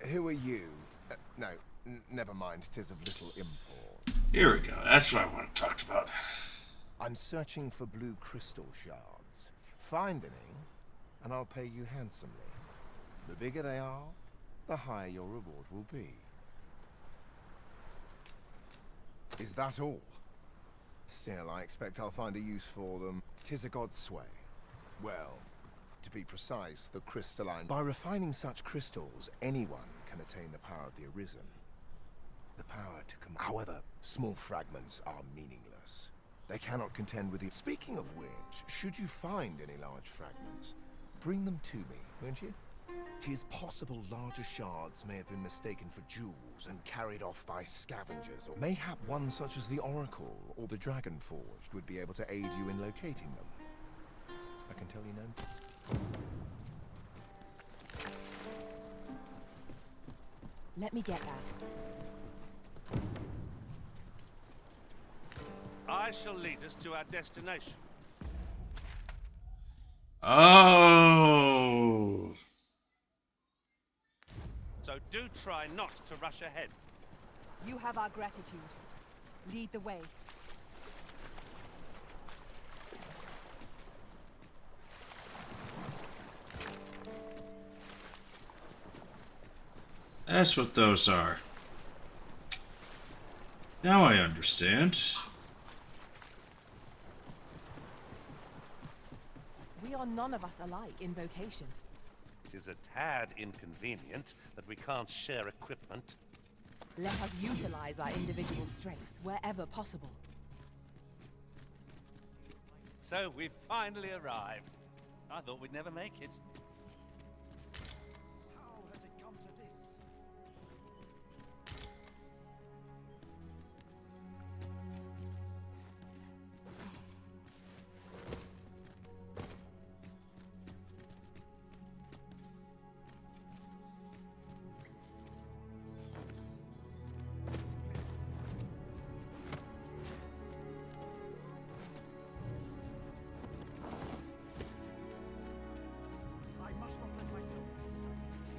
Who are you? No, never mind. 'Tis of little import. Here we go. That's what I want to talk about. I'm searching for blue crystal shards. Find any, and I'll pay you handsomely. The bigger they are, the higher your reward will be. Is that all? Still, I expect I'll find a use for them. 'Tis a god's sway. Well, to be precise, the crystalline. By refining such crystals, anyone can attain the power of the Arisen. The power to command. However, small fragments are meaningless. They cannot contend with you. Speaking of which, should you find any large fragments, bring them to me, won't you? 'Tis possible larger shards may have been mistaken for jewels and carried off by scavengers, or mayhap one such as the Oracle or the Dragon Forged would be able to aid you in locating them. I can tell you no. Let me get that. I shall lead us to our destination. Oh. So do try not to rush ahead. You have our gratitude. Lead the way. That's what those are. Now I understand. We are none of us alike in vocation. It is a tad inconvenient that we can't share equipment. Let us utilize our individual strengths wherever possible. So we've finally arrived. I thought we'd never make it. How has it come to this? I must not let myself be distracted.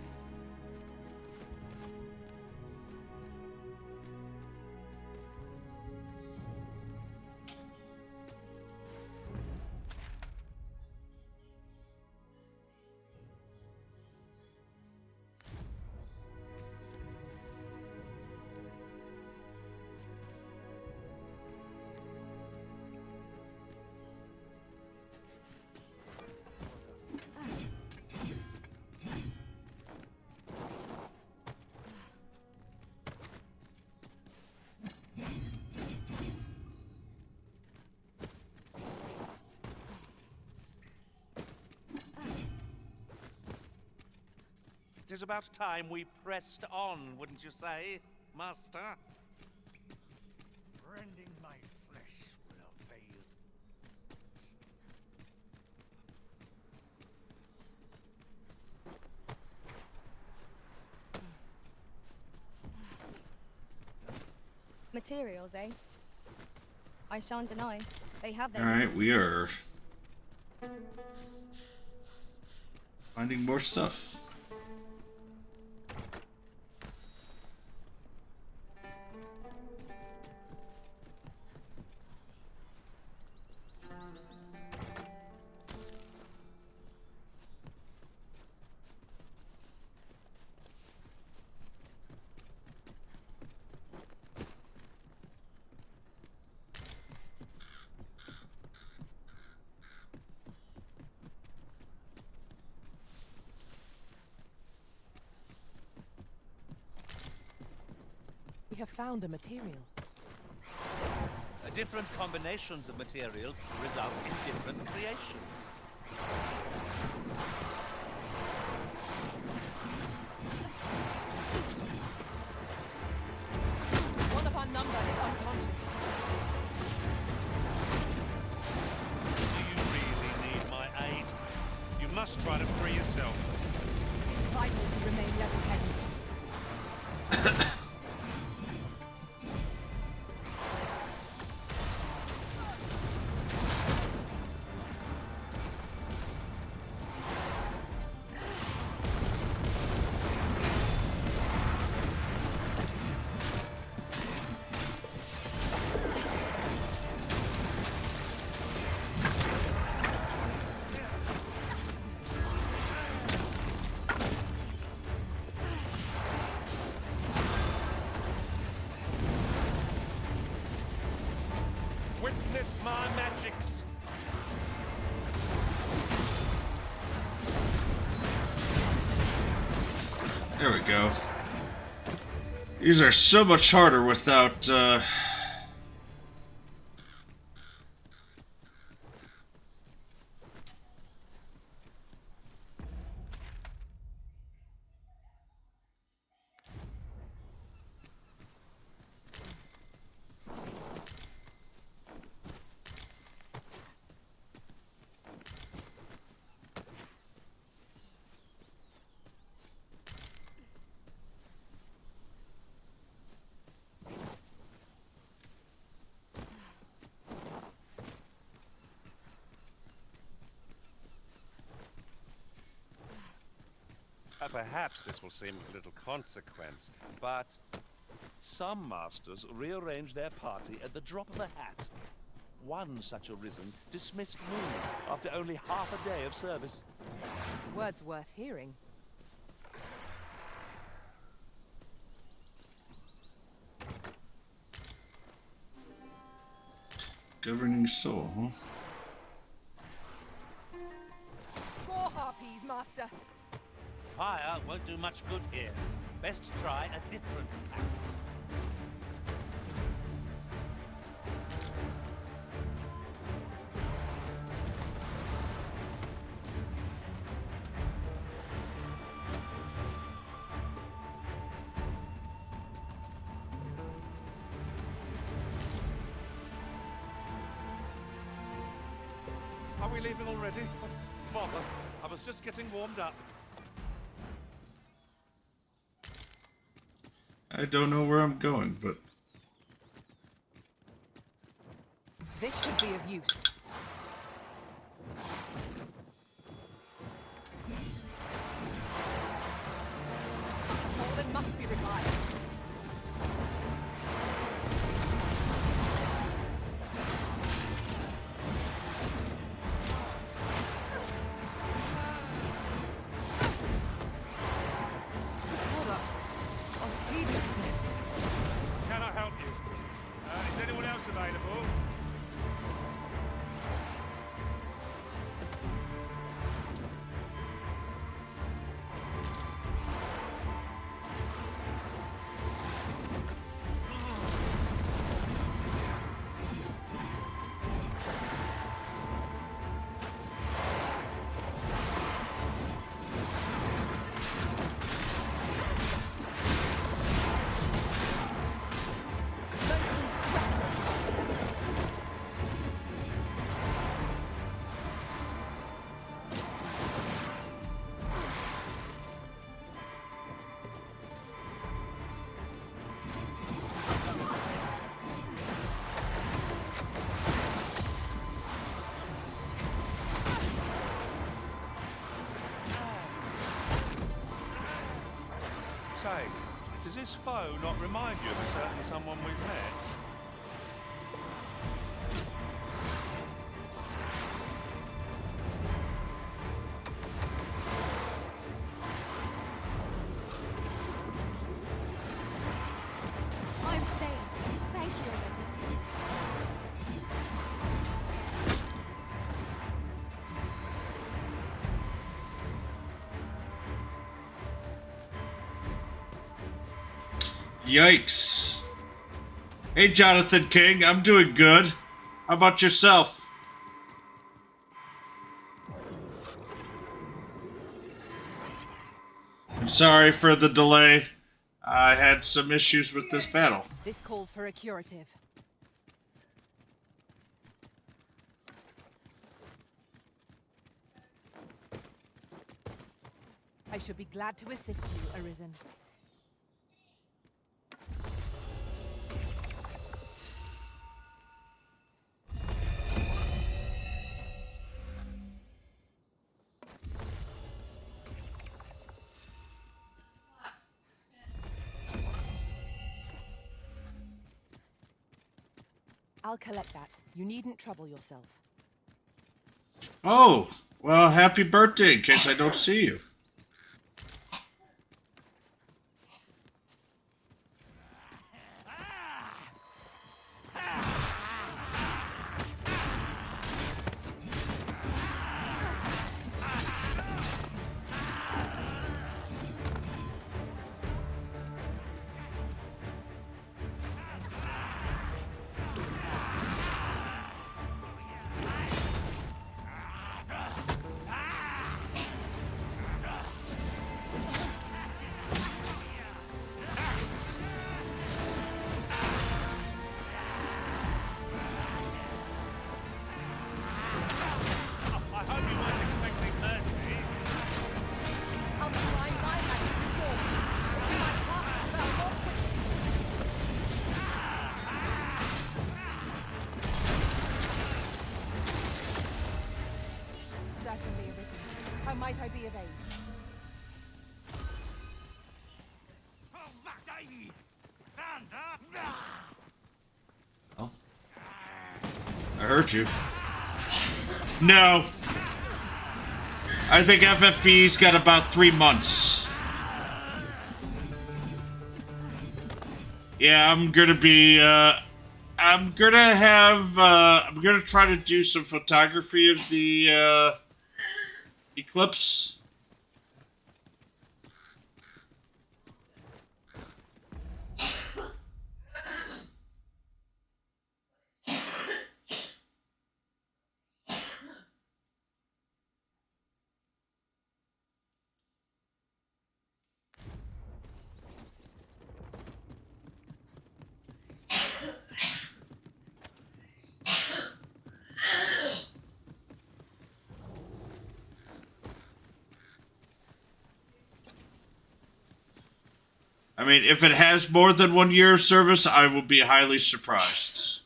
It is about time we pressed on, wouldn't you say, Master? Rending my flesh will avail. Materials, eh? I shan't deny. They have their Alright, uses. we are finding more stuff. We have found a material. Different combinations of materials result in different creations. One of our number is unconscious. Do you really need my aid? You must try to free yourself. It is vital to remain level-headed. my magics. There we go. These are so much harder without, Perhaps this will seem a little consequence, but some masters rearrange their party at the drop of a hat. One such arisen dismissed Moon after only half a day of service. Words worth hearing. governing soul, huh? More harpies, Master. Fire won't do much good here. Best try a different tack. Are we leaving already? Bother. I was just getting warmed up. I don't know where I'm going, but... This should be of use. Fallen must be revived. Can I help you? Is anyone else available? Say, does this foe not remind you of a certain someone we've met? I'm saved. Thank you, Elizabeth. Yikes. Hey, Jonathan King, I'm doing good. How about yourself? I'm sorry for the delay. I had some issues with this battle. This calls for a curative. I should be glad to assist you, Arisen. I'll collect that. You needn't trouble yourself. Oh, well, happy birthday in case I don't see you. might I be of aid? Oh. I hurt you. No. I think FFP's got about 3 months. Yeah, I'm gonna be, I'm gonna try to do some photography of the, eclipse. I mean, if it has more than 1 year of service, I will be highly surprised.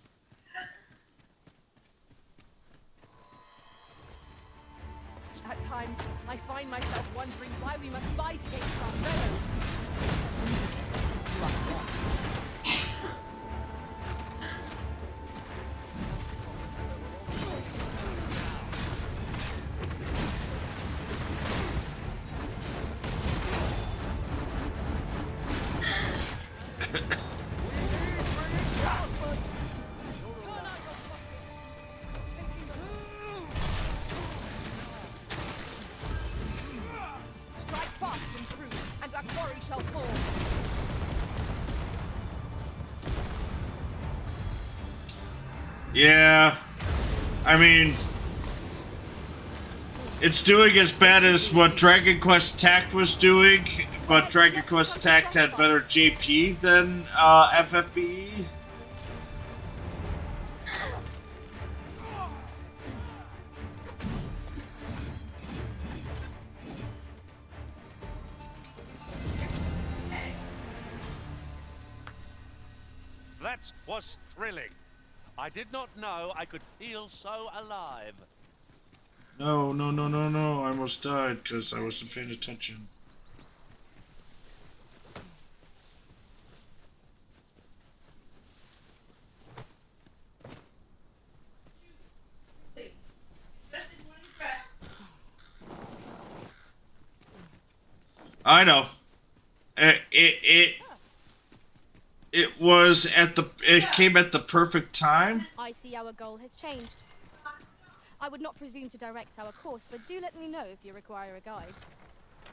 At times, I find myself wondering why we must fight against our fellows. Strike fast and true, and our quarry shall fall. Yeah, I mean, it's doing as bad as what Dragon Quest Tact was doing, but Dragon Quest Tact had better JP than FFBE. That was thrilling. I did not know I could feel so alive. No, I almost died because I wasn't paying attention. I know. It was at the. It came at the perfect time. I see our goal has changed. I would not presume to direct our course, but do let me know if you require a guide.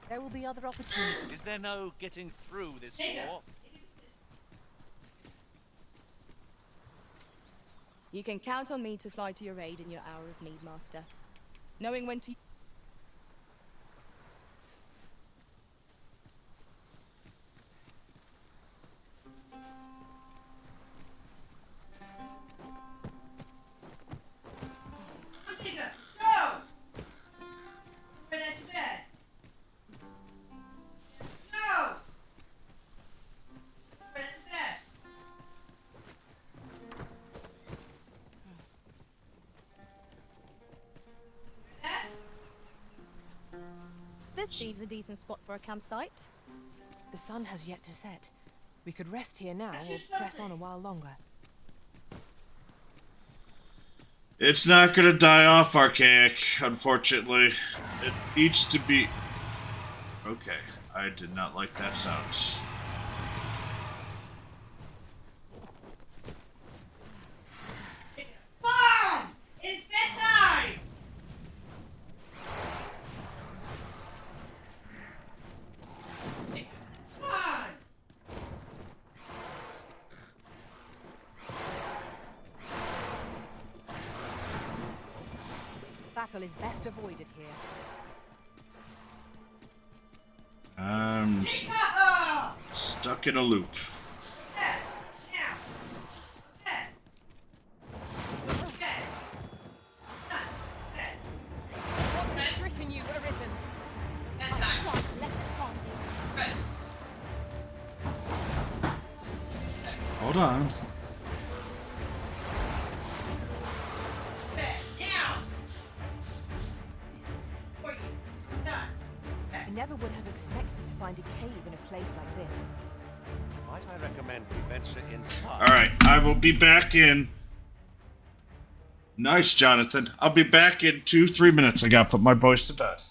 There will be other opportunities. Is there no getting through this war? You can count on me to fly to your aid in your hour of need, Master. Knowing when to... This seems a decent spot for a campsite. The sun has yet to set. We could rest here now or press on a while longer. It's not gonna die off, Archaic, unfortunately. It needs to be... Okay, I did not like that sound. Mom! It's bedtime! Battle is best avoided here. I'm stuck in a loop. What has stricken you, Arisen? I shan't let them harm you. Hold on. find a cave in a place like this. Might I recommend we venture inside? Alright, I will be back in... Nice, Jonathan. I'll be back in 2-3 minutes. I gotta put my boys to bed.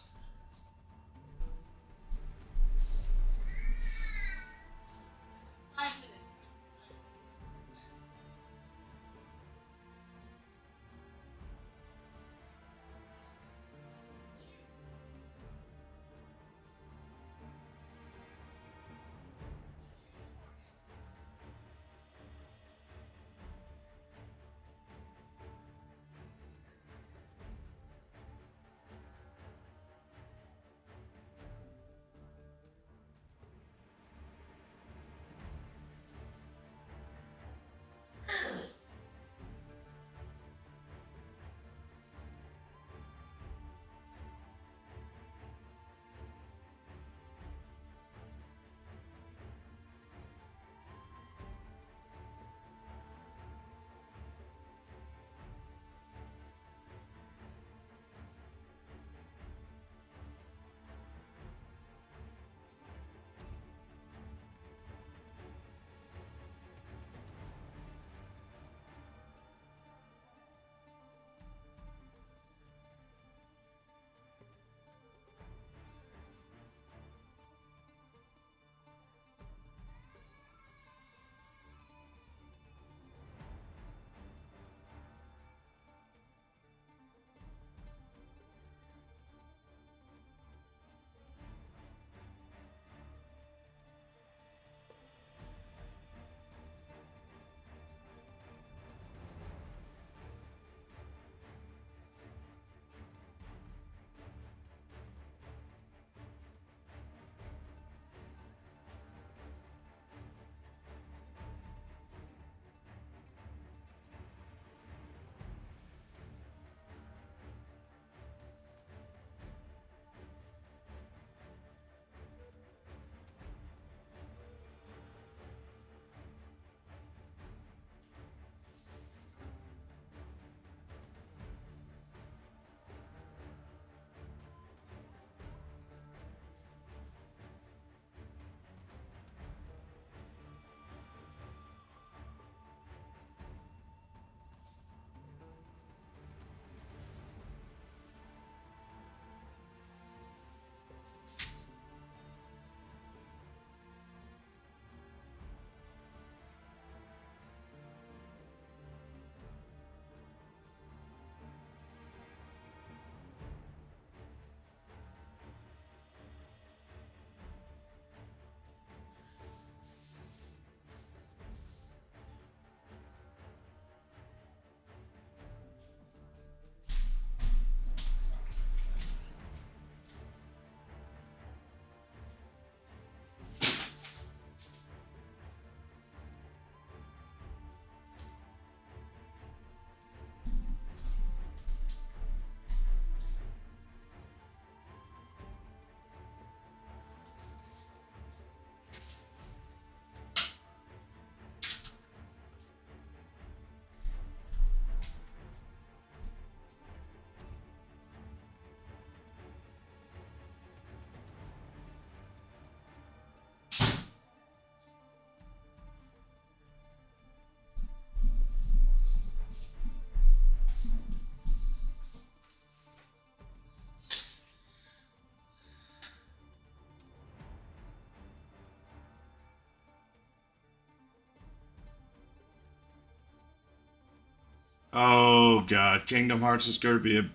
Oh god, Kingdom Hearts is going to be a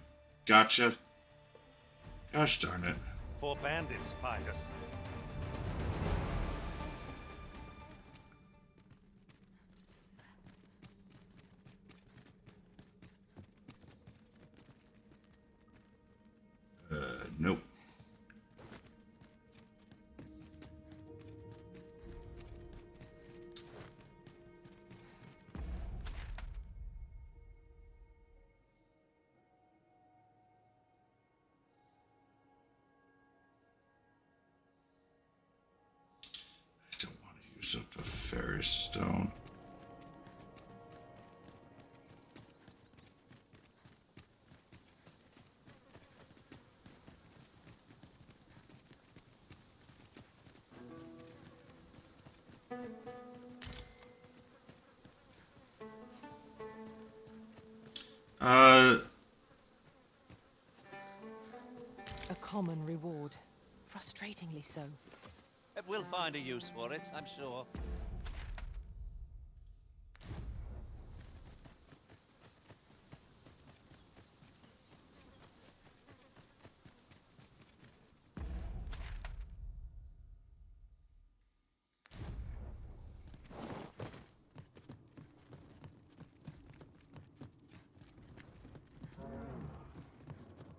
gotcha. Gosh darn it. 4 bandits find us. Nope. I don't want to use up a Ferris stone. A common reward. Frustratingly so. We'll find a use for it, I'm sure.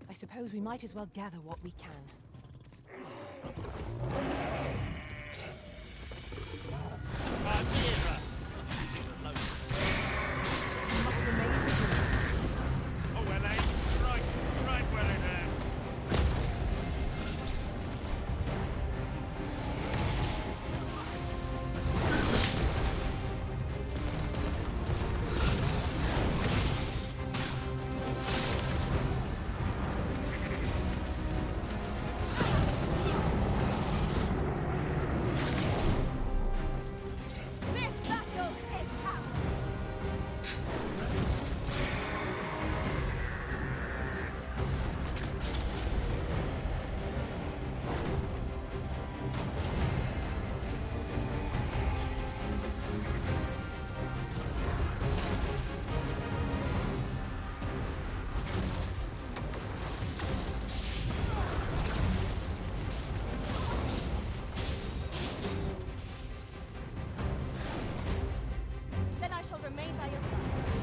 I suppose we might as well gather what we can.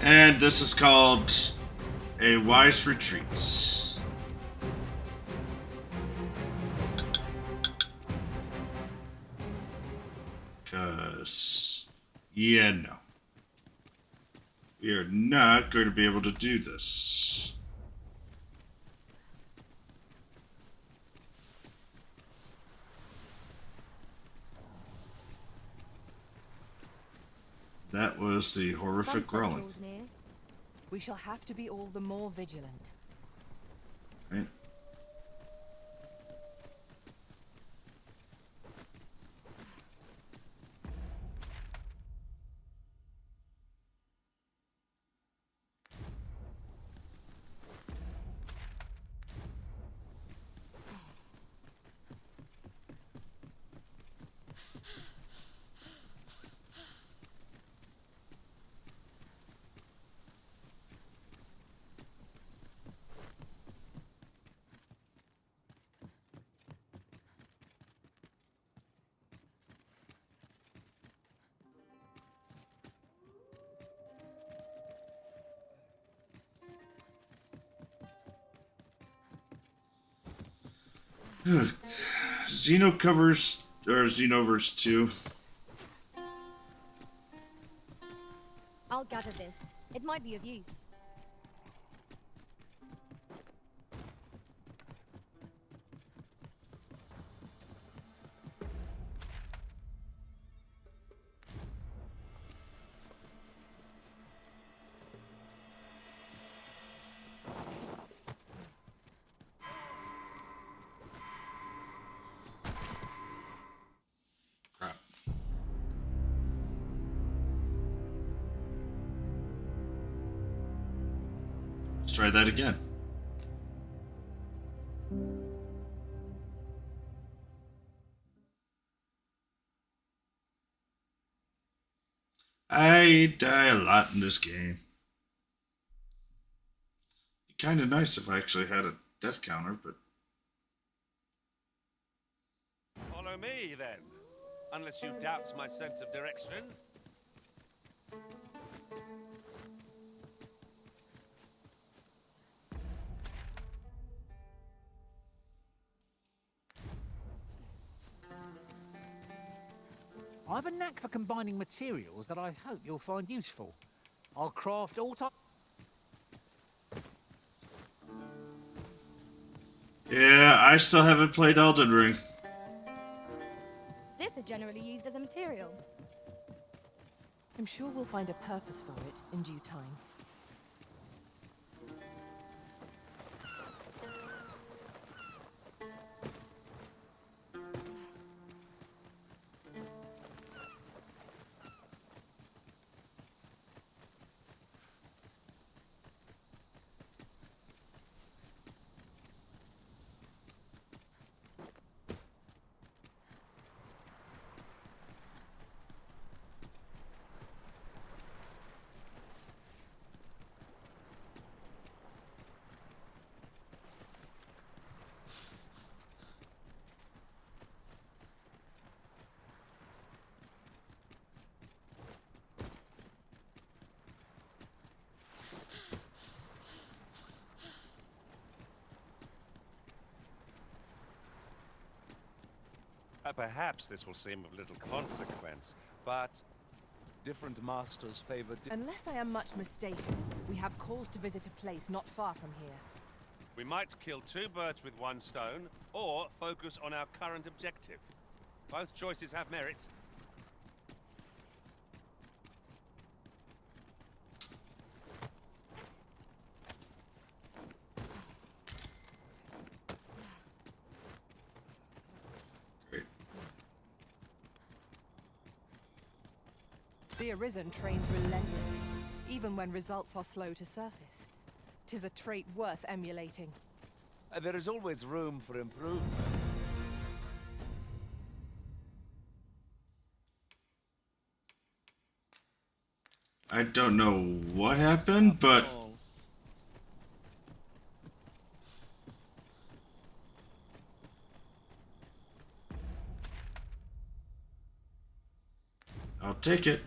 And this is called A Wise Retreat. Because, yeah, no. We are not going to be able to do this. That was the horrific growling. We shall have to be all the more vigilant. Right. Xeno covers, or Xenoverse 2. I'll gather this. It might be of use. Crap. Let's try that again. I die a lot in this game. Be kind of nice if I actually had a death counter, but Follow me, then. Unless you doubt my sense of direction. I have a knack for combining materials that I hope you'll find useful. I'll craft all types. yeah, I still haven't played Elden Ring. This is generally used as a material. I'm sure we'll find a purpose for it in due time. Perhaps this will seem of little consequence, but different masters favor Unless I am much mistaken, we have cause to visit a place not far from here. We might kill two birds with one stone, or focus on our current objective. Both choices have merits. The Arisen trains relentlessly, even when results are slow to surface. 'Tis a trait worth emulating. There is always room for improvement. I don't know what happened, but I'll take it.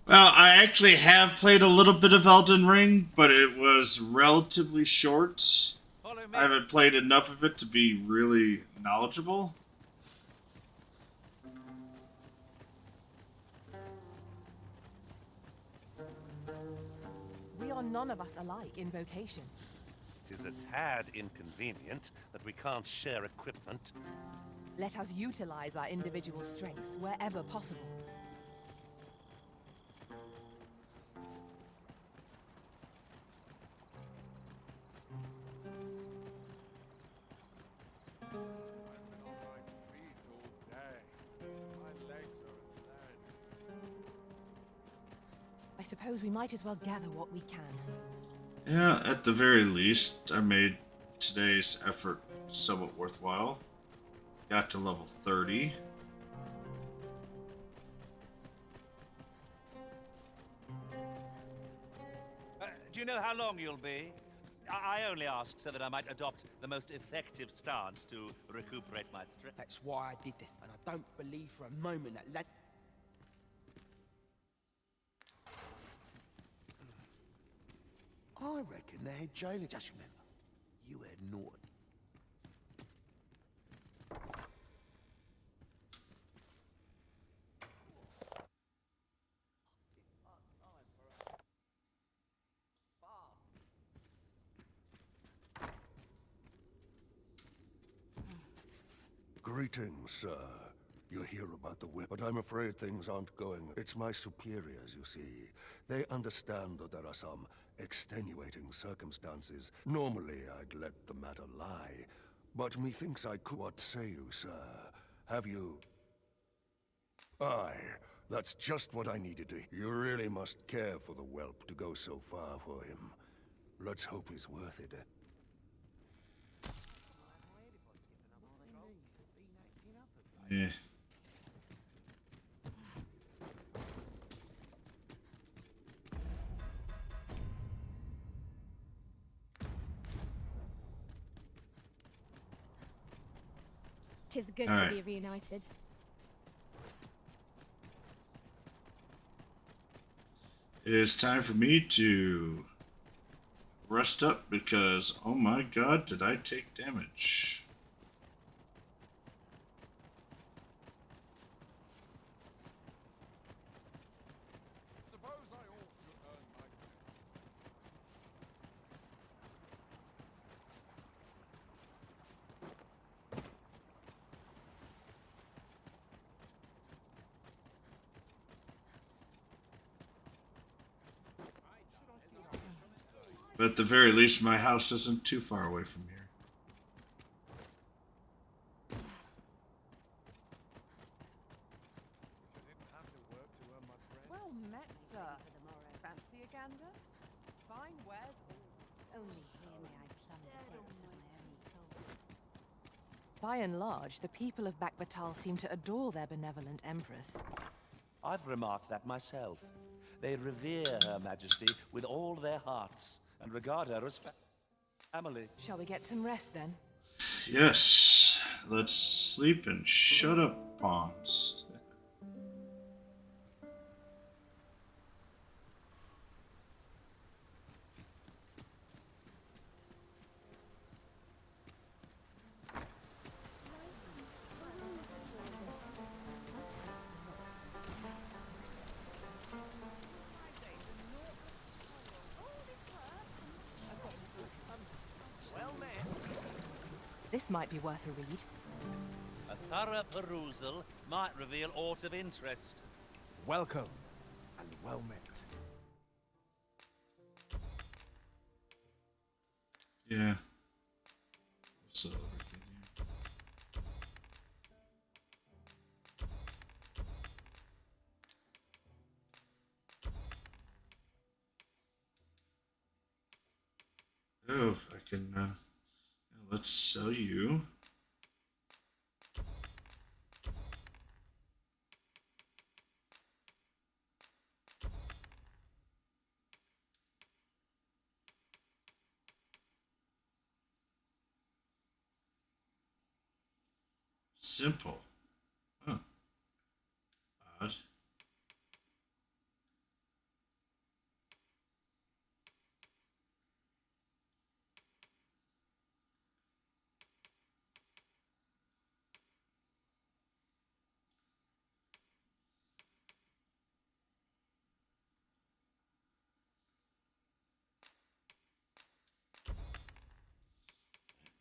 Well, I actually have played a little bit of Elden Ring, but it was relatively short. I haven't played enough of it to be really knowledgeable. We are none of us alike in vocation. It is a tad inconvenient that we can't share equipment. Let us utilize our individual strengths wherever possible. I suppose we might as well gather what we can. Yeah, at the very least, I made today's effort somewhat worthwhile. Got to level 30. Do you know how long you'll be? I only ask so that I might adopt the most effective stance to recuperate my strength. That's why I did this, and I don't believe for a moment that lad... I reckon the head jailer just remember. You had Norton. Greetings, sir. You hear about the whip, but I'm afraid things aren't going. It's my superiors, you see. They understand that there are some extenuating circumstances. Normally, I'd let the matter lie, but methinks I could. What say you, sir? Have you... Aye, that's just what I needed to hear. You really must care for the whelp to go so far for him. Let's hope he's worth it. Yeah. Tis good All to right. be reunited. It is time for me to rest up because, oh my god, did I take damage. But at the very least, my house isn't too far away from here. Well met, sir. Fancy a gander? Fine wares all. Only here may I plumb the depths of my own soul. By and large, the people of Bakbatal seem to adore their benevolent empress. I've remarked that myself. They revere Her Majesty with all their hearts and regard her as family. Shall we get some rest then? Yes, let's sleep and shut up, pawns. This might be worth a read. A thorough perusal might reveal aught of interest. Welcome, and well met. Yeah. So everything here. Oh, I can, let's sell you. Simple. Huh. Odd.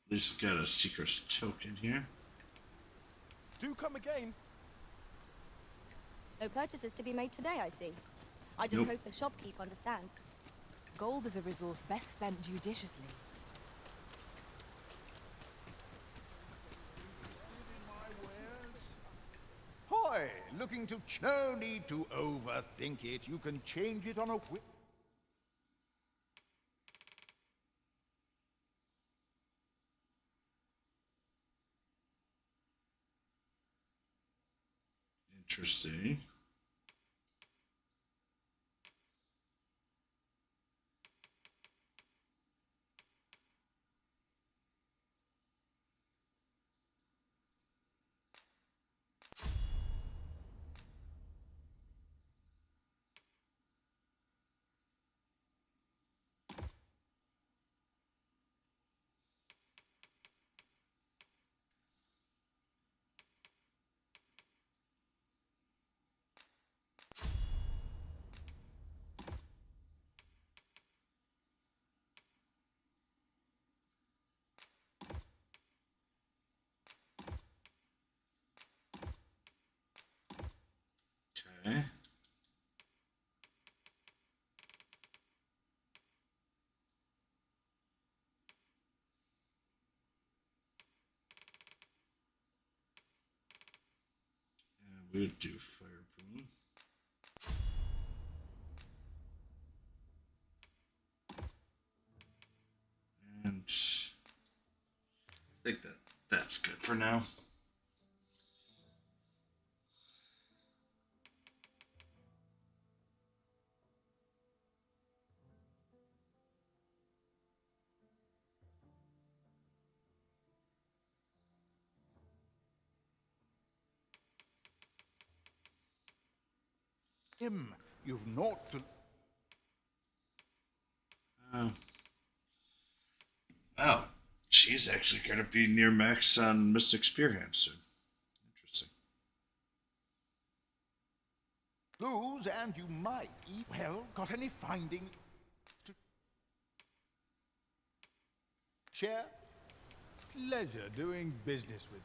At least got a secret token here. Do come again. No purchases to be made today, I see. I just hope the shopkeep understands. Gold is a resource best spent judiciously. Hoy, looking to no need to overthink it. You can change it on a whim. Interesting. Okay. And we'll do fire boom. And I think that's good for now. You've not to. Oh, she's actually going to be near max on Mystic Spearhand soon. Interesting. Lose, and you might. Well, got any finding to share? Pleasure doing business with.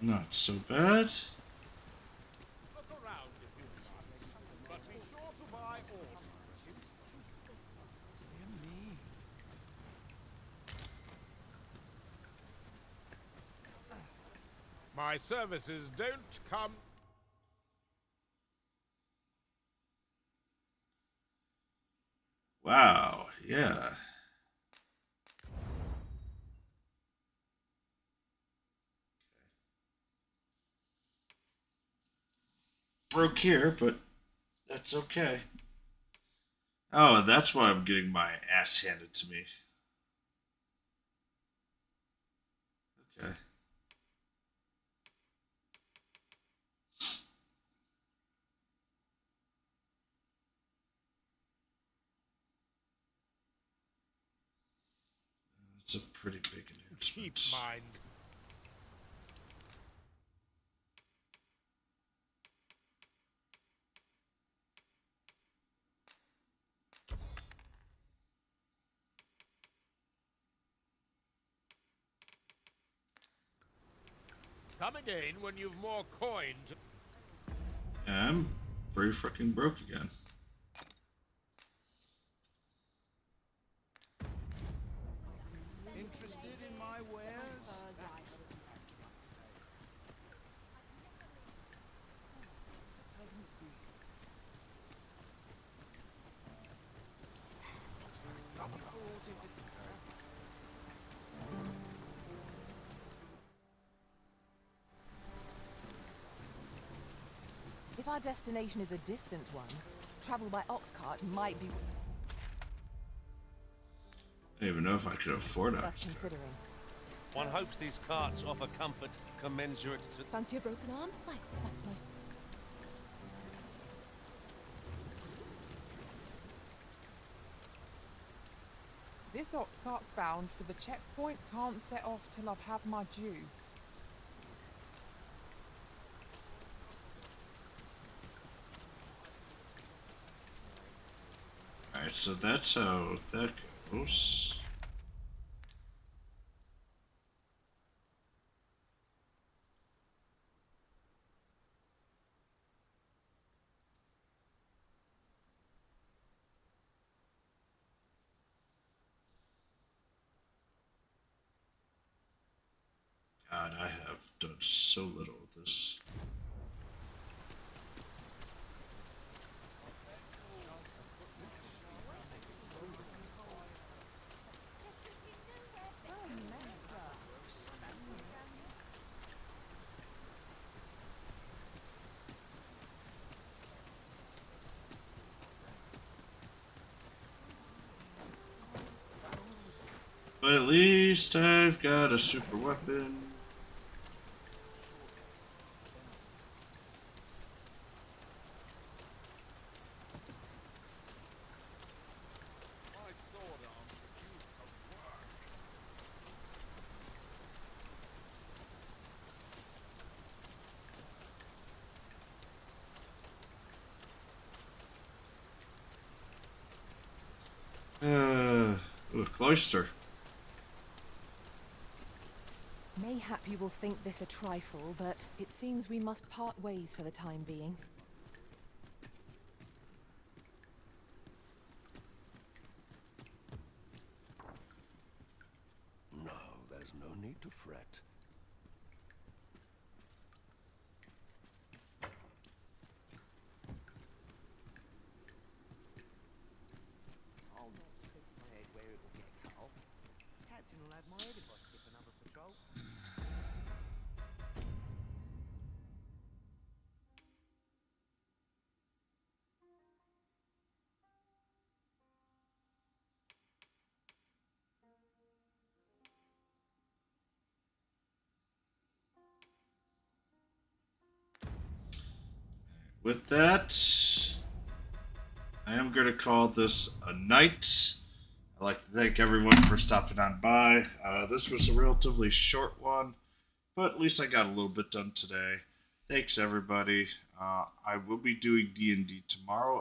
Not so bad. My services don't come. Wow, yeah. Broke here, but that's okay. Oh, and that's why I'm getting my ass handed to me. Okay. It's a pretty big enhancement. Keep mind. Come again when you've more coin to... Yeah, I'm pretty freaking broke again. Interested in my wares? If our destination is a distant one, travel by ox cart might be I don't even know if I could afford worth ox. considering. One hopes these carts offer comfort commensurate to... Fancy a broken arm? Like, that's nice. This ox cart's bound for the checkpoint. Can't set off till I've had my due. Alright, so that's how that goes. God, I have done so little of this. But at least I've got a super weapon. Ooh, cloister. Mayhap you will think this a trifle, but it seems we must part ways for the time being. No, there's no need to fret. I'll not stick my head where it'll get cut off. Captain will have my head if I skip another patrol. With that, I am going to call this a night. I'd like to thank everyone for stopping on by. This was a relatively short one, but at least I got a little bit done today. Thanks, everybody. I will be doing D&D tomorrow.